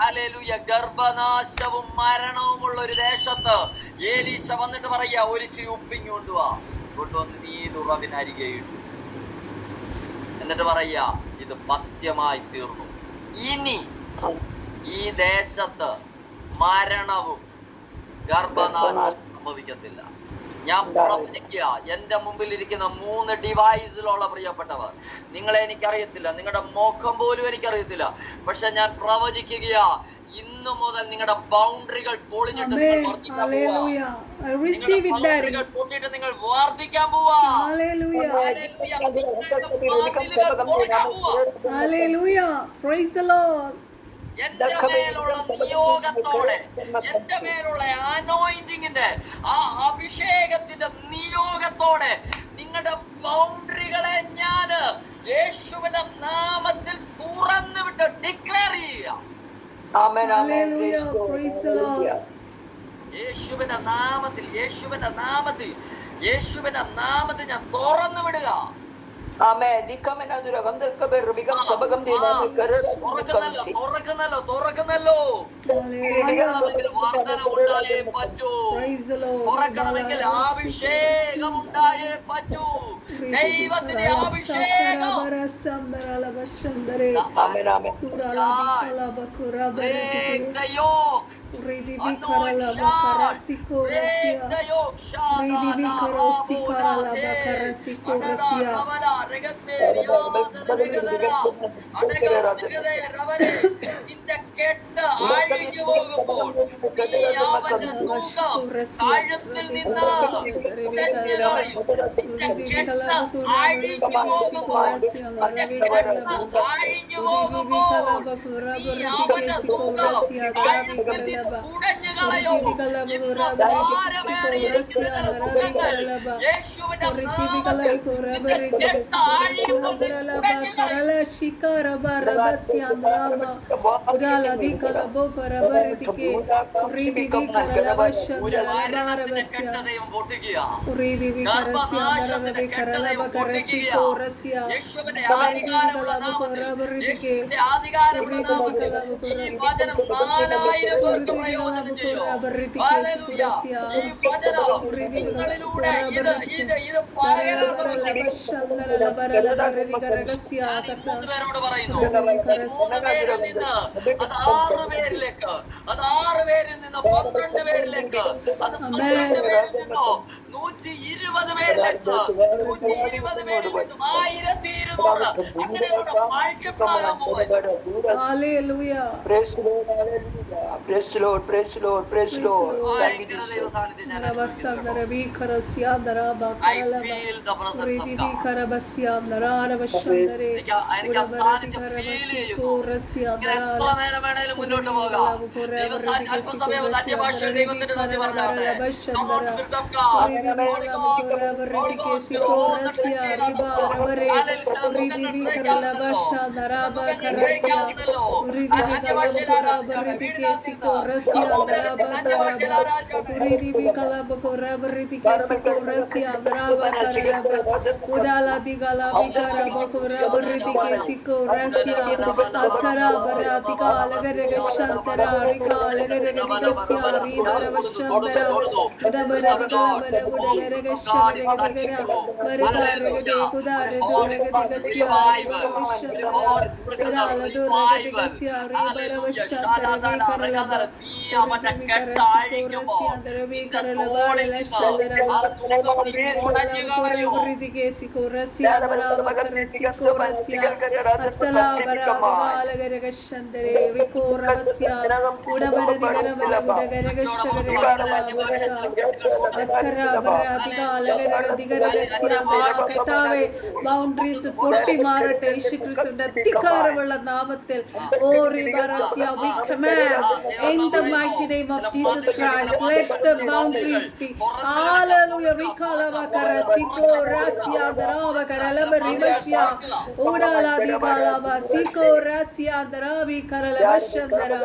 ഹല്ലേലൂയ. ഗർഭനാശവും മരണവുമുള്ള ഒരു ദേശത്ത് ഏലീശ വന്നിട്ട് പറയാ, ഒരിച്ചിരി ഉപ്പിങ് കൊണ്ടുവന്ന് നീ തുറവിനരികെ ഇട്ടു. എന്നിട്ട് പറയാ, ഇത് പഥ്യമായി തീർന്നു. ഇനി ഈ ദേശത്ത് മരണവും ഗർഭനാശവും സംഭവിക്കത്തില്ല. ഞാൻ പ്രവചിക്കുക, എന്റെ മുമ്പിൽ ഇരിക്കുന്ന 3 ഡിവൈസിലുള്ള പ്രിയപ്പെട്ടവർ, നിങ്ങളെ എനിക്കറിയത്തില്ല, നിങ്ങളുടെ മുഖം പോലും എനിക്കറിയത്തില്ല, പക്ഷെ ഞാൻ പ്രവചിക്കുക, ഇന്നു മുതൽ നിങ്ങളുടെ ബൗണ്ടറികൾ പൊളിഞ്ഞിട്ട് നിങ്ങൾ പൊട്ടിയിട്ട് നിങ്ങൾ വർദ്ധിക്കാൻ പോവാ. എന്റെ മേലുള്ള നിയോഗത്തോടെ, എന്റെ മേലുള്ള അനോയിന്റിങ്ങിന്റെ ആ അഭിഷേകത്തിന്റെ നിയോഗത്തോടെ നിങ്ങളുടെ ബൗണ്ടറികളെ ഞാൻ യേശുവിന്റെ നാമത്തിൽ തുറന്നു വിട്ട് ഡിക്ലെയർ ചെയ്യുക. യേശുവിന്റെ നാമത്തിൽ, യേശുവിന്റെ നാമത്തിൽ, യേശുവിന്റെ നാമത്തിൽ ഞാൻ തുറന്നു വിടുക. തുറക്കുന്നല്ലോ. വർധന ഉണ്ടായേ പറ്റൂ. തുറക്കണമെങ്കിൽ അഭിഷേകം ഉണ്ടായേ പറ്റൂ. ദൈവത്തിന്റെ അഭിഷേകം. Break the yoke. Anoint Shad. Break the yoke. Shadala Rabulate. Adara Ravala Regateria. Adara Ravale. In the ketta അഴിഞ്ഞു പോകുമ്പോൾ നീ അവന്റെ തൂക്കം കഴുത്തിൽ നിന്ന് ഉടഞ്ഞുകളയും. നിന്റെ കെട്ട് അഴിഞ്ഞു പോകുമ്പോൾ, നിന്റെ കെട്ട് അഴിഞ്ഞു പോകുമ്പോൾ നീ അവന്റെ തൂക്കം കഴുത്തിൽ നിന്ന് ഉടഞ്ഞു കളയൂ. ഇന്ന് ഭാരമേറിയിരിക്കുന്ന ചില മുഖങ്ങൾ യേശുവിന്റെ നാമത്തിൽ നിന്റെ കെട്ട് മരണത്തിന്റെ കെട്ട ദൈവം പൊട്ടിക്കുക, ഗർഭനാശത്തിന്റെ കെട്ട ദൈവം പൊട്ടിക്കുക. യേശുവിന്റെ അധികാരമുള്ള നാമത്തിൽ, യേശുവിന്റെ അധികാരമുള്ള നാമത്തിൽ ഈ വചനം 4000 പേർക്ക് പ്രയോജനം ചെയ്യും. ഹല്ലേലൂയ. ഈ വചനം നിങ്ങളിലൂടെ ഇത് പകരാറുണ്ട്. ഞാൻ ഈ 3 പേരോട് പറയുന്നു, ഈ 3 പേരിൽ നിന്ന് അത് 6 പേരിലേക്ക്, അത് 6 പേരിൽ നിന്ന് 12 പേരിലേക്ക്, അത് 12 പേരിൽ നിന്നോ 120 പേരിലേക്ക്, 120 പേരിൽ നിന്നും 1200 അങ്ങനെയുള്ള മൾട്ടിപ്ലൈ ആകാൻ പോകുന്നു.
Hallelujah.
Praise the Lord, hallelujah. Praise the Lord, praise the Lord, praise the Lord. Thank you,
ഭയങ്കര
Jesus.
ദൈവ സാന്നിധ്യം ഞാൻ
Navasandara vikharasya daraba
I feel the presence of
Ridi
God.
vikarabasya naravashandare
എനിക്ക് ആ സാന്നിധ്യം ഫീൽ ചെയ്യുന്നു. ഇങ്ങനെ എത്ര നേരം വേണേലും മുന്നോട്ട് പോകാം. അല്പസമയം അന്യഭാഷയിൽ ദൈവത്തിന് നന്ദി പറഞ്ഞാട്ടെ. Come on, Spirit of God. Holy Ghost, Holy Ghost, ഒന്നിടത്ത് ചെയ്താലോ. അല്ലെങ്കിൽ ചില മുഖങ്ങൾ break ആവുന്നല്ലോ. മുഖങ്ങൾ break ആവുന്നല്ലോ. അന്യഭാഷയിൽ ആരാധിച്ചാട്ടെ. വീടിനകത്തിരുന്ന് അന്യഭാഷയിൽ ആരാധിച്ചാട്ടെ.
ബൗണ്ടറീസ് പൊട്ടി മാറട്ടെ യേശുക്രിസ്തുവിന്റെ അധികാരമുള്ള നാമത്തിൽ. We command in the mighty name of Jesus Christ, let the boundaries be. Hallelujah. Rikalava karasiko rasia darava karalava rimashya udala dikalava siko rasia daravi karalavashandara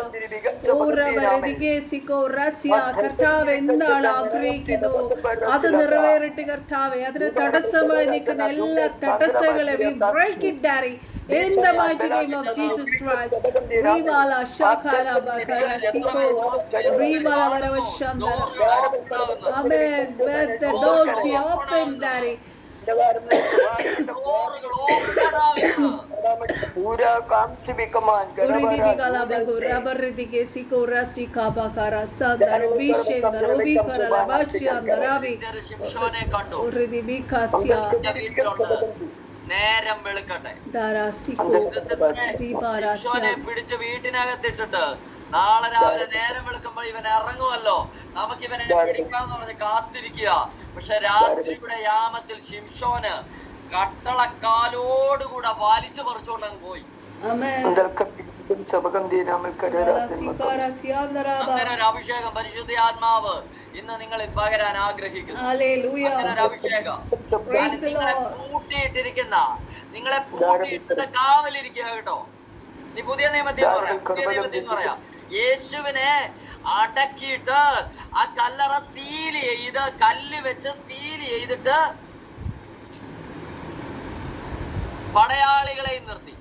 ora vardige siko rasia കർത്താവേ എന്താണ് ആഗ്രഹിക്കുന്നു അത് നിറവേറട്ടെ കർത്താവേ. അതിന് തടസ്സമായി നിൽക്കുന്ന എല്ലാ തടസ്സങ്ങളെ we break it daddy in the mighty name of Jesus Christ. Rivala shakara bakara siko rivala varavashandara. Amen. Let the doors be open daddy.
Pura come to be command.
Uridi galaba rabaridi ke siko rasika bakara sandaro vishendaro vikara lavashyandaravi
ശിംശോനെ കണ്ടു.
uridi vikasya
എന്റെ വീട്ടിലുണ്ട്. നേരം വെളുക്കട്ടെ.
darasiko
ശിംശോനെ പിടിച്ച് വീട്ടിനകത്തിട്ടിട്ട് നാളെ രാവിലെ നേരം വെളുക്കുമ്പോൾ ഇവൻ ഇറങ്ങുമല്ലോ, നമുക്ക് ഇവനെ പിടിക്കാമെന്ന് പറഞ്ഞ് കാത്തിരിക്കുക. പക്ഷെ രാത്രിയുടെ യാമത്തിൽ ശിംശോന് കട്ടളക്കാലോടുകൂടെ വലിച്ചു പറിച്ചുകൊണ്ട് അങ്ങ് പോയി.
amen. അങ്ങനെ
ഒരു അഭിഷേകം പരിശുദ്ധ ആത്മാവ് ഇന്ന് നിങ്ങളിൽ പകരാൻ ആഗ്രഹിക്കുന്നു.
Hallelujah.
അങ്ങനെ ഒരു അഭിഷേകം നിങ്ങളെ പൂട്ടിയിട്ടിരിക്കുന്ന, നിങ്ങളെ പൂട്ടിയിട്ടിട്ട് കാവലിരിക്കുക കേട്ടോ. നീ പുതിയ നിയമത്തിൽ പറയാം, യേശുവിനെ അടക്കിയിട്ട് ആ കല്ലറ സീൽ ചെയ്ത്, കല്ല് വെച്ച് സീൽ ചെയ്തിട്ട് പടയാളികളെയും നിർത്തി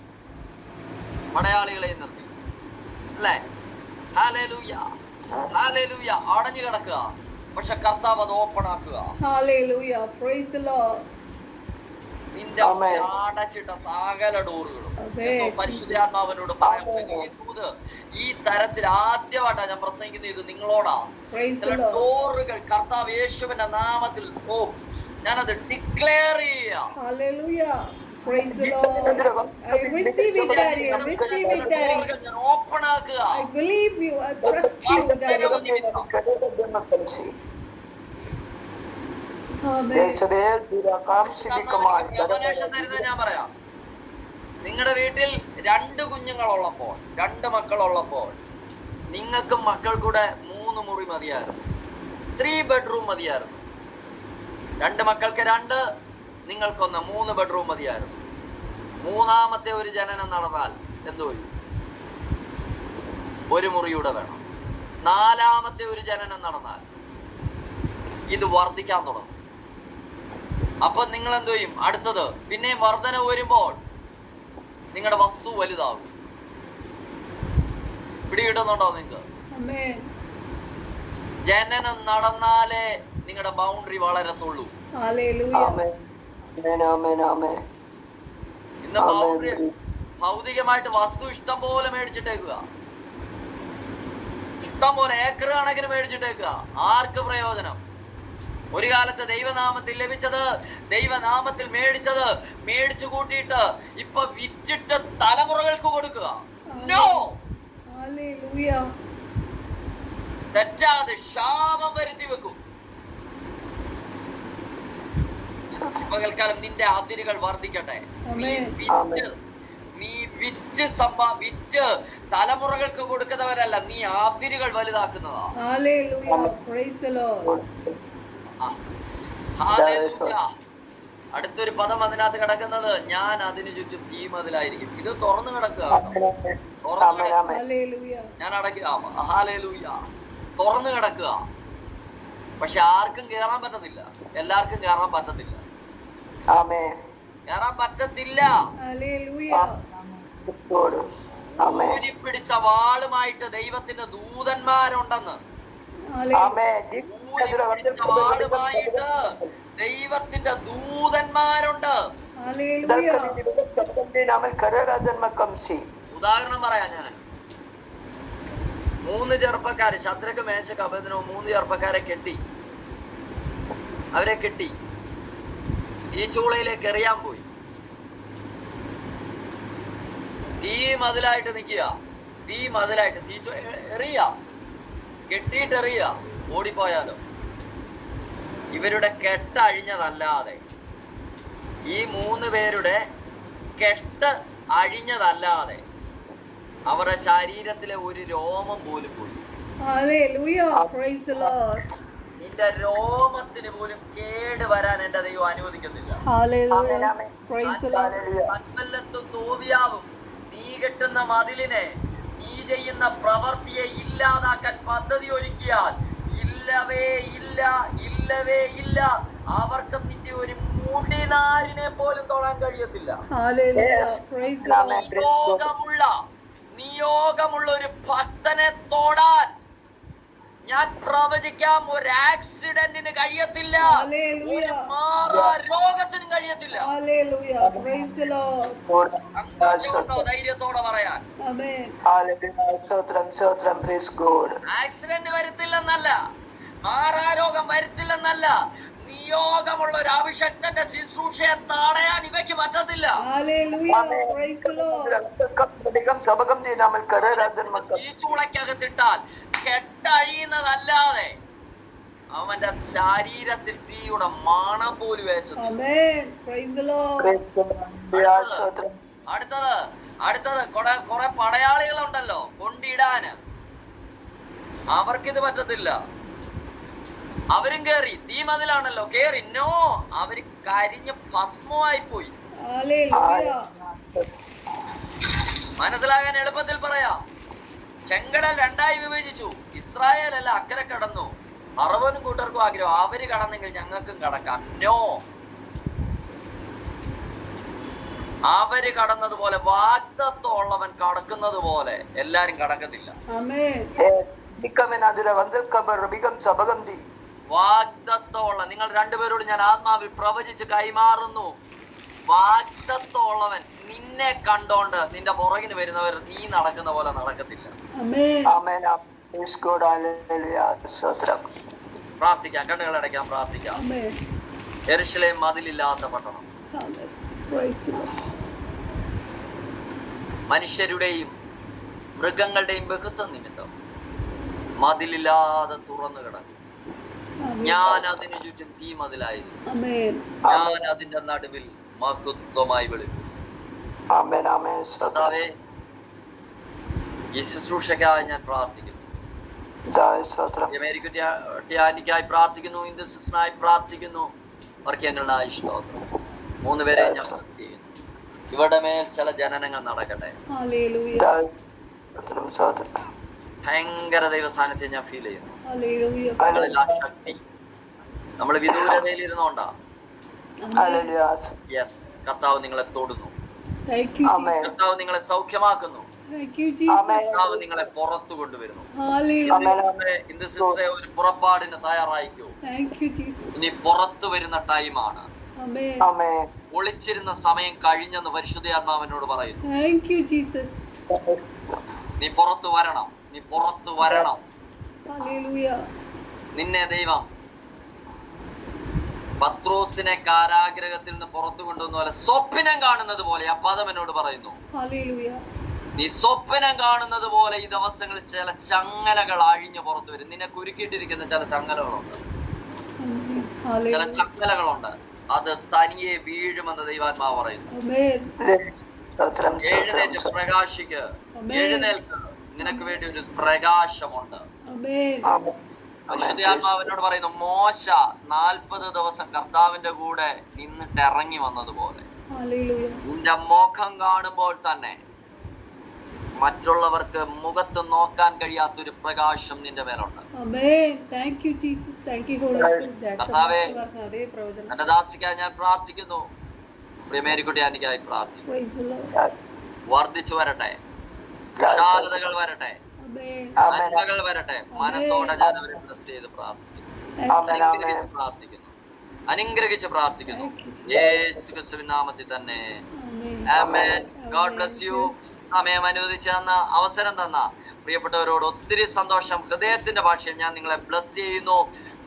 അല്ലേ? Hallelujah, hallelujah. അടഞ്ഞു കിടക്കുക, പക്ഷെ കർത്താവ് അത് ഓപ്പൺ ആക്കുക.
Hallelujah. Praise the Lord.
നിന്റെ അടച്ചിട്ട സകല ഡോറുകളും പരിശുദ്ധാത്മാവിനോട് പറയാൻ പറ്റുന്നത് ഈ തരത്തിൽ ആദ്യമായിട്ടാണ് ഞാൻ പ്രസംഗിക്കുന്നത്. ഇത് നിങ്ങളോടാ. ചില ഡോറുകൾ കർത്താവ് യേശുവിന്റെ നാമത്തിൽ ഞാനത് ഡിക്ലെയർ ചെയ്യാം.
Hallelujah. Praise the Lord. I receive it, Daddy. I receive it, Daddy.
ഞാൻ ഓപ്പൺ ആക്കുക.
I believe you. I trust you, Daddy.
ഞാൻ പറയാം, നിങ്ങളുടെ വീട്ടിൽ 2 കുഞ്ഞുങ്ങളുള്ളപ്പോൾ, 2 മക്കളുള്ളപ്പോൾ, നിങ്ങൾക്കും മക്കൾക്കൂടെ 3 മുറി മതിയായിരുന്നു. 3 ബെഡ്റൂം മതിയായിരുന്നു. 2 മക്കൾക്ക് 2, നിങ്ങൾക്കൊന്ന് 3 ബെഡ്റൂം മതിയായിരുന്നു. മൂന്നാമത്തെ ഒരു ജനനം നടന്നാൽ എന്തോ 1 മുറിയൂടെ വേണം. 4ാമത്തെ ഒരു ജനനം നടന്നാൽ ഇത് വർദ്ധിക്കാൻ തുടങ്ങും. അപ്പൊ നിങ്ങൾ എന്തോ ചെയ്യും? അടുത്തത് പിന്നെയും വർധന വരുമ്പോൾ നിങ്ങളുടെ വസ്തു വലുതാവും. പിടികിട്ടുന്നുണ്ടോ നിങ്ങൾക്ക്? ജനനം നടന്നാലേ നിങ്ങളുടെ ബൗണ്ടറി വളരത്തുള്ളൂ. ഇന്ന് ബൗണ്ടറി ഭൗതികമായിട്ട് വസ്തു ഇഷ്ടം പോലെ മേടിച്ചിട്ടേക്കുക, ഇഷ്ടം പോലെ ഏക്കർ കണക്കിന് മേടിച്ചിട്ടേക്കുക. ആർക്ക് പ്രയോജനം? ഒരു കാലത്ത് ദൈവനാമത്തിൽ ലഭിച്ചത്, ദൈവനാമത്തിൽ മേടിച്ചത് മേടിച്ചു കൂട്ടിയിട്ട് ഇപ്പൊ വിറ്റിട്ട് തലമുറകൾക്ക് കൊടുക്കുക. നോ, തെറ്റാതെ ശാപം വരുത്തി വെക്കും. പകൽക്കാലം നിന്റെ അതിരുകൾ വർദ്ധിക്കട്ടെ. നീ വിറ്റ് തലമുറകൾക്ക് കൊടുക്കുന്നവരല്ല, നീ അതിരുകൾ വലുതാക്കുന്നതാ. അടുത്തൊരു പദം അതിനകത്ത് കിടക്കുന്നത്, ഞാൻ അതിനു ചുറ്റും തീ മതിലായിരിക്കും. ഇത് തുറന്നു കിടക്കുക, ഞാൻ അടയ്ക്കുക. ഹല്ലേലൂയ, തുറന്നു കിടക്കുക. പക്ഷെ ആർക്കും കേറാൻ പറ്റത്തില്ല, എല്ലാവർക്കും കേറാൻ പറ്റത്തില്ല, കേറാൻ പറ്റത്തില്ല. പിടിച്ച വാളുമായിട്ട് ദൈവത്തിന്റെ ദൂതന്മാരുണ്ടെന്ന്, വാളുമായിട്ട് ദൈവത്തിന്റെ ദൂതന്മാരുണ്ട്. ഉദാഹരണം പറയാം ഞാൻ. 3 ചെറുപ്പക്കാര്, ശദ്രക്ക്, മേശക്ക്, അബേദ്നെഗോ, 3 ചെറുപ്പക്കാരെ കെട്ടി, അവരെ കെട്ടി ഈ ചൂളയിലേക്ക് എറിയാൻ പോയി. തീ മതിലായിട്ട് നിൽക്കുക, തീ മതിലായിട്ട് എറിയ, കെട്ടിയിട്ട് എറിയ, ഓടിപ്പോയാലോ. ഇവരുടെ കെട്ട് അഴിഞ്ഞതല്ലാതെ, ഈ 3 പേരുടെ കെട്ട് അഴിഞ്ഞതല്ലാതെ അവരുടെ ശരീരത്തിലെ ഒരു രോമം പോലും പോയി. നിന്റെ രോമത്തിന് പോലും കേട് വരാൻ എന്റെ ദൈവം അനുവദിക്കുന്നില്ല. സകലത്തും തോവിയാവും. നീ കെട്ടുന്ന മതിലിനെ, നീ ചെയ്യുന്ന പ്രവൃത്തിയെ ഇല്ലാതാക്കാൻ പദ്ധതി ഒരുക്കിയാൽ ഇല്ലവേ ഇല്ല, ഇല്ലവേ ഇല്ല. അവർക്കും നിന്റെ ഒരു മുടിനാരിനെ പോലും തൊടാൻ കഴിയത്തില്ല. നിയോഗമുള്ള ഒരു ഭക്തനെ തൊടാൻ ഞാൻ പ്രവചിക്കാം, ഒരു ആക്സിഡന്റിന് കഴിയത്തില്ല, രോഗത്തിനും കഴിയത്തില്ല. ധൈര്യത്തോടെ പറയാൻ, ആക്സിഡന്റ് വരുത്തില്ലെന്നല്ല, മാറാരോഗം വരുത്തില്ലെന്നല്ല, നിയോഗമുള്ള ഒരു അഭിഷക്തന്റെ ശുശ്രൂഷയെ തടയാൻ ഇവയ്ക്ക് പറ്റത്തില്ല. ഈ ചൂളക്കകത്തിട്ടാൽ കെട്ടഴിയുന്നതല്ലാതെ അവന്റെ ശരീരത്തിൽ തീയുടെ മണം പോലും വേശുന്നു. അടുത്തത് കുറെ പടയാളികളുണ്ടല്ലോ കൊണ്ടിടാന്, അവർക്കിത് പറ്റത്തില്ല. അവരും കേറി, തീ മതിലാണല്ലോ, കേറി. നോ, അവര് കരിഞ്ഞ് ഭസ്മമായി പോയി. മനസ്സിലാകാൻ എളുപ്പത്തിൽ പറയാം. ചെങ്കടൽ 2ആയി വിഭജിച്ചു. ഇസ്രായേൽ അല്ല അക്കരെ കടന്നു. 60 കൂട്ടർക്കും ആഗ്രഹം, അവര് കടന്നെങ്കിൽ ഞങ്ങൾക്കും കടക്കാം. നോ, അവര് കടന്നതുപോലെ, വാഗ്ദത്തമുള്ളവൻ കടക്കുന്നത് പോലെ എല്ലാരും കടക്കത്തില്ല. വാഗ്ദത്തമുള്ള നിങ്ങൾ 2 പേരോട് ഞാൻ ആത്മാവിൽ പ്രവചിച്ച് കൈമാറുന്നു. വാഗ്ദത്തമുള്ളവൻ നിന്നെ കണ്ടോണ്ട് നിന്റെ പുറകിന് വരുന്നവർ നീ നടക്കുന്ന പോലെ നടക്കത്തില്ല. പ്രാർത്ഥിക്കാം, കണ്ണുകൾ അടയ്ക്കാം, പ്രാർത്ഥിക്കാം. യെരൂശലേം മതിലില്ലാത്ത പട്ടണം, മനുഷ്യരുടെയും മൃഗങ്ങളുടെയും ബഹുത്വം നിമിത്തം മതിലില്ലാതെ തുറന്നു കിടക്കും. ഞാൻ അതിനു ചുറ്റും തീ മതിലായിരുന്നു, ഞാൻ അതിന്റെ നടുവിൽ മഹത്വമായി വിളിക്കും. ഈ ശുശ്രൂഷയ്ക്കായി ഞാൻ പ്രാർത്ഥിക്കുന്നു.
പിതാവേ സ്തോത്രം.
ായി പ്രാർത്ഥിക്കുന്നു, ഇന്ദുസിനായി പ്രാർത്ഥിക്കുന്നു, വർഗ്യങ്ങളിനായി സ്തോത്രം. 3 പേരെ ഞാൻ bless ചെയ്യുന്നു. ഇവിടെ മേൽ ചില ജനനങ്ങൾ നടക്കട്ടെ.
ഹല്ലേലൂയ.
പിതാവേ സ്തോത്രം, സ്തോത്രം.
ഭയങ്കര ദൈവ സാന്നിധ്യം ഞാൻ ഫീൽ ചെയ്യുന്നു.
ഹല്ലേലൂയ.
നിങ്ങളിൽ ആ ശക്തി. നമ്മൾ വിദൂരതയിൽ ഇരുന്നോണ്ടാ.
ഹല്ലേലൂയ.
യെസ്, കർത്താവ് നിങ്ങളെ തൊടുന്നു.
Thank you,
amen.
Jesus.
കർത്താവ് നിങ്ങളെ സൗഖ്യമാക്കുന്നു.
Thank you, Jesus.
ആമേൻ.
കർത്താവ് നിങ്ങളെ പുറത്തു കൊണ്ടുവരുന്നു.
Hallelujah.
ഇന്ന് സിസ്റ്ററെ ഒരു പുറപ്പാടിന് തയ്യാറായിക്കൂ.
Thank you, Jesus.
ഇനി പുറത്തു വരുന്ന ടൈമാണ്.
Amen.
ആമേൻ.
ഒളിച്ചിരുന്ന സമയം കഴിഞ്ഞെന്ന് പരിശുദ്ധാത്മാവിനോട് പറയുന്നു.
Thank you, Jesus.
നീ പുറത്തു വരണം, നീ പുറത്തു വരണം.
Hallelujah.
നിന്നെ ദൈവം പത്രോസിനെ കാരാഗ്രഹത്തിൽ നിന്ന് പുറത്തു കൊണ്ടുവന്ന പോലെ സ്വപ്നം കാണുന്നത് പോലെ ആ പദം എന്നോട് പറയുന്നു.
Hallelujah.
നീ സ്വപ്നം കാണുന്നത് പോലെ ഈ ദിവസങ്ങളിൽ ചില ചങ്ങലകൾ അഴിഞ്ഞു പുറത്തു വരും. നിന്നെ കുരുക്കിയിട്ടിരിക്കുന്ന ചില ചങ്ങലകളുണ്ട്, ചില
Hallelujah.
ചങ്ങലകളുണ്ട്. അത് തനിയെ വീഴുമെന്ന് ദൈവാത്മാവ് പറയുന്നു.
Amen.
സ്തോത്രം,
എഴുന്നേറ്റ്
സ്തോത്രം.
പ്രകാശിക്ക്,
Amen.
എഴുന്നേൽക്ക്. നിനക്ക് വേണ്ടി ഒരു പ്രകാശമുണ്ട്.
Amen.
ആമേൻ.
പരിശുദ്ധാത്മാവിനോട് പറയുന്നു, മോശ 40 ദിവസം കർത്താവിന്റെ കൂടെ നിന്നിട്ട് ഇറങ്ങി വന്നതുപോലെ
Hallelujah.
നിന്റെ മുഖം കാണുമ്പോൾ തന്നെ മറ്റുള്ളവർക്ക് മുഖത്ത് നോക്കാൻ കഴിയാത്തൊരു പ്രകാശം നിന്റെ മേലുണ്ട്.
Amen. Thank you, Jesus. Thank you, Holy Spirit.
കർത്താവേ,
അതേ പ്രവചനം.
എന്റെ ദാസിക്കായി ഞാൻ പ്രാർത്ഥിക്കുന്നു. പ്രിയമേരിക്കുട്ടി എനിക്കായി പ്രാർത്ഥിക്കുന്നു.
Praise the Lord.
വർദ്ധിച്ചു വരട്ടെ, വിശാലതകൾ വരട്ടെ,
Amen.
ആമേൻ.
നന്മകൾ വരട്ടെ. മനസ്സോടെ ഞാൻ അവരെ ബ്ലസ് ചെയ്ത് പ്രാർത്ഥിക്കുന്നു.
ആമേൻ.
അനുഗ്രഹിച്ച് പ്രാർത്ഥിക്കുന്നു, അനുഗ്രഹിച്ച് പ്രാർത്ഥിക്കുന്നു.
Thank you, Jesus.
യേശു ക്രിസ്തുവിൻ നാമത്തിൽ തന്നെ.
Amen.
ആമേൻ. God bless U. സമയം അനുവദിച്ചു തന്ന, അവസരം തന്ന പ്രിയപ്പെട്ടവരോട് ഒത്തിരി സന്തോഷം. ഹൃദയത്തിന്റെ ഭാഷയിൽ ഞാൻ നിങ്ങളെ ബ്ലസ് ചെയ്യുന്നു.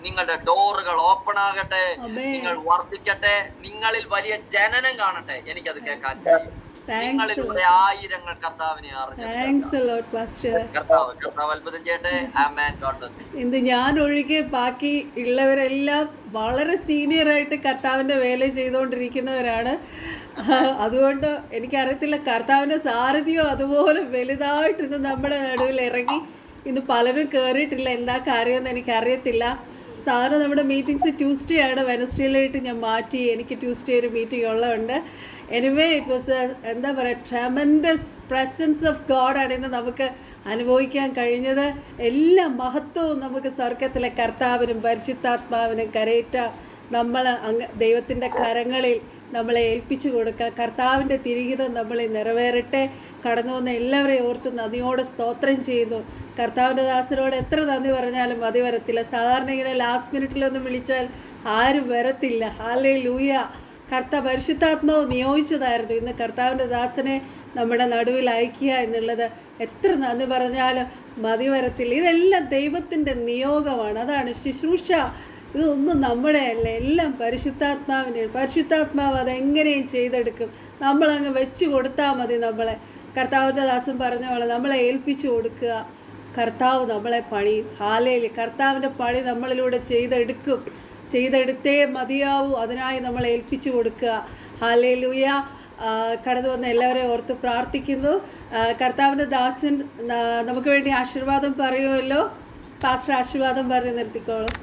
നിങ്ങളുടെ ഡോറുകൾ ഓപ്പൺ ആകട്ടെ,
Amen.
നിങ്ങൾ വർദ്ധിക്കട്ടെ, നിങ്ങളിൽ വലിയ ജനനം കാണട്ടെ. എനിക്കത് കേൾക്കാൻ കഴിയും.
Thanks,
നിങ്ങളിലൂടെ
Lord.
ആയിരങ്ങൾ കർത്താവിനെ അറിഞ്ഞു.
Thanks a lot, Pastor.
കർത്താവ് അത്ഭുതം ചെയ്യട്ടെ. ആമേൻ. God bless you.
ഇന്ന് ഞാൻ ഒഴികെ ബാക്കി ഉള്ളവരെല്ലാം വളരെ സീനിയറായിട്ട് കർത്താവിൻ്റെ വേല ചെയ്തുകൊണ്ടിരിക്കുന്നവരാണ്. അതുകൊണ്ട് എനിക്കറിയത്തില്ല, കർത്താവിൻ്റെ സാരഥിയോ അതുപോലെ വലുതായിട്ട് ഇന്ന് നമ്മുടെ നടുവിൽ ഇറങ്ങി. ഇന്ന് പലരും കയറിയിട്ടില്ല, എന്താ കാര്യമെന്ന് എനിക്കറിയത്തില്ല. സാധാരണ നമ്മുടെ മീറ്റിങ്സ് ട്യൂസ്ഡേ ആണ്, വെനസ്ഡേയിലായിട്ട് ഞാൻ മാറ്റി. എനിക്ക് ട്യൂസ്ഡേ ഒരു മീറ്റിംഗ് ഉള്ളതുകൊണ്ട് എനിവേ ഇറ്റ് വാസ് എന്താ പറയുക, ട്രെമൻഡസ് പ്രസൻസ് ഓഫ് ഗോഡാണ് ഇന്ന് നമുക്ക് അനുഭവിക്കാൻ കഴിഞ്ഞത്. എല്ലാ മഹത്വവും നമുക്ക് സ്വർഗത്തിലെ കർത്താവിനും പരിശുദ്ധാത്മാവിനും കരയേറ്റാം. നമ്മൾ ദൈവത്തിൻ്റെ കരങ്ങളിൽ നമ്മളെ ഏൽപ്പിച്ചു കൊടുക്കുക. കർത്താവിൻ്റെ തിരിഹിതം നമ്മളെ നിറവേറട്ടെ. കടന്നു വന്ന എല്ലാവരെയും ഓർത്ത് നന്ദിയോടെ സ്തോത്രം ചെയ്യുന്നു. കർത്താവിൻ്റെ ദാസനോട് എത്ര നന്ദി പറഞ്ഞാലും മതി വരത്തില്ല. സാധാരണ ഇങ്ങനെ ലാസ്റ്റ് മിനിറ്റിലൊന്നും വിളിച്ചാൽ ആരും വരത്തില്ല. ഹല്ലേലൂയ. പരിശുദ്ധാത്മാവ് നിയോഗിച്ചതായിരുന്നു ഇന്ന് കർത്താവിൻ്റെ ദാസനെ നമ്മുടെ നടുവിൽ അയക്കുക എന്നുള്ളത്. എത്ര നന്ദി പറഞ്ഞാലും മതി വരത്തില്ല. ഇതെല്ലാം ദൈവത്തിൻ്റെ നിയോഗമാണ്. അതാണ് ശുശ്രൂഷ. ഇതൊന്നും നമ്മുടെ അല്ല, എല്ലാം പരിശുദ്ധാത്മാവിൻ്റെ. പരിശുദ്ധാത്മാവ് അതെങ്ങനെയും ചെയ്തെടുക്കും. നമ്മളങ്ങ് വെച്ച് കൊടുത്താൽ മതി. നമ്മളെ കർത്താവിൻ്റെ ദാസൻ പറഞ്ഞ പോലെ നമ്മളെ ഏൽപ്പിച്ചു കൊടുക്കുക. കർത്താവ് നമ്മളെ പണിയും. ഹാലേലി. കർത്താവിൻ്റെ പണി നമ്മളിലൂടെ ചെയ്തെടുത്തേ മതിയാവൂ. അതിനായി നമ്മൾ ഏൽപ്പിച്ചു കൊടുക്കുക. ഹാലേലൂയ. കടന്നു വന്ന എല്ലാവരെയും ഓർത്ത് പ്രാർത്ഥിക്കുന്നു. കർത്താവിൻ്റെ ദാസൻ നമുക്ക് വേണ്ടി ആശീർവാദം പറയുമല്ലോ. പാസ്റ്റർ ആശീർവാദം പറഞ്ഞ് നിർത്തിക്കോളും.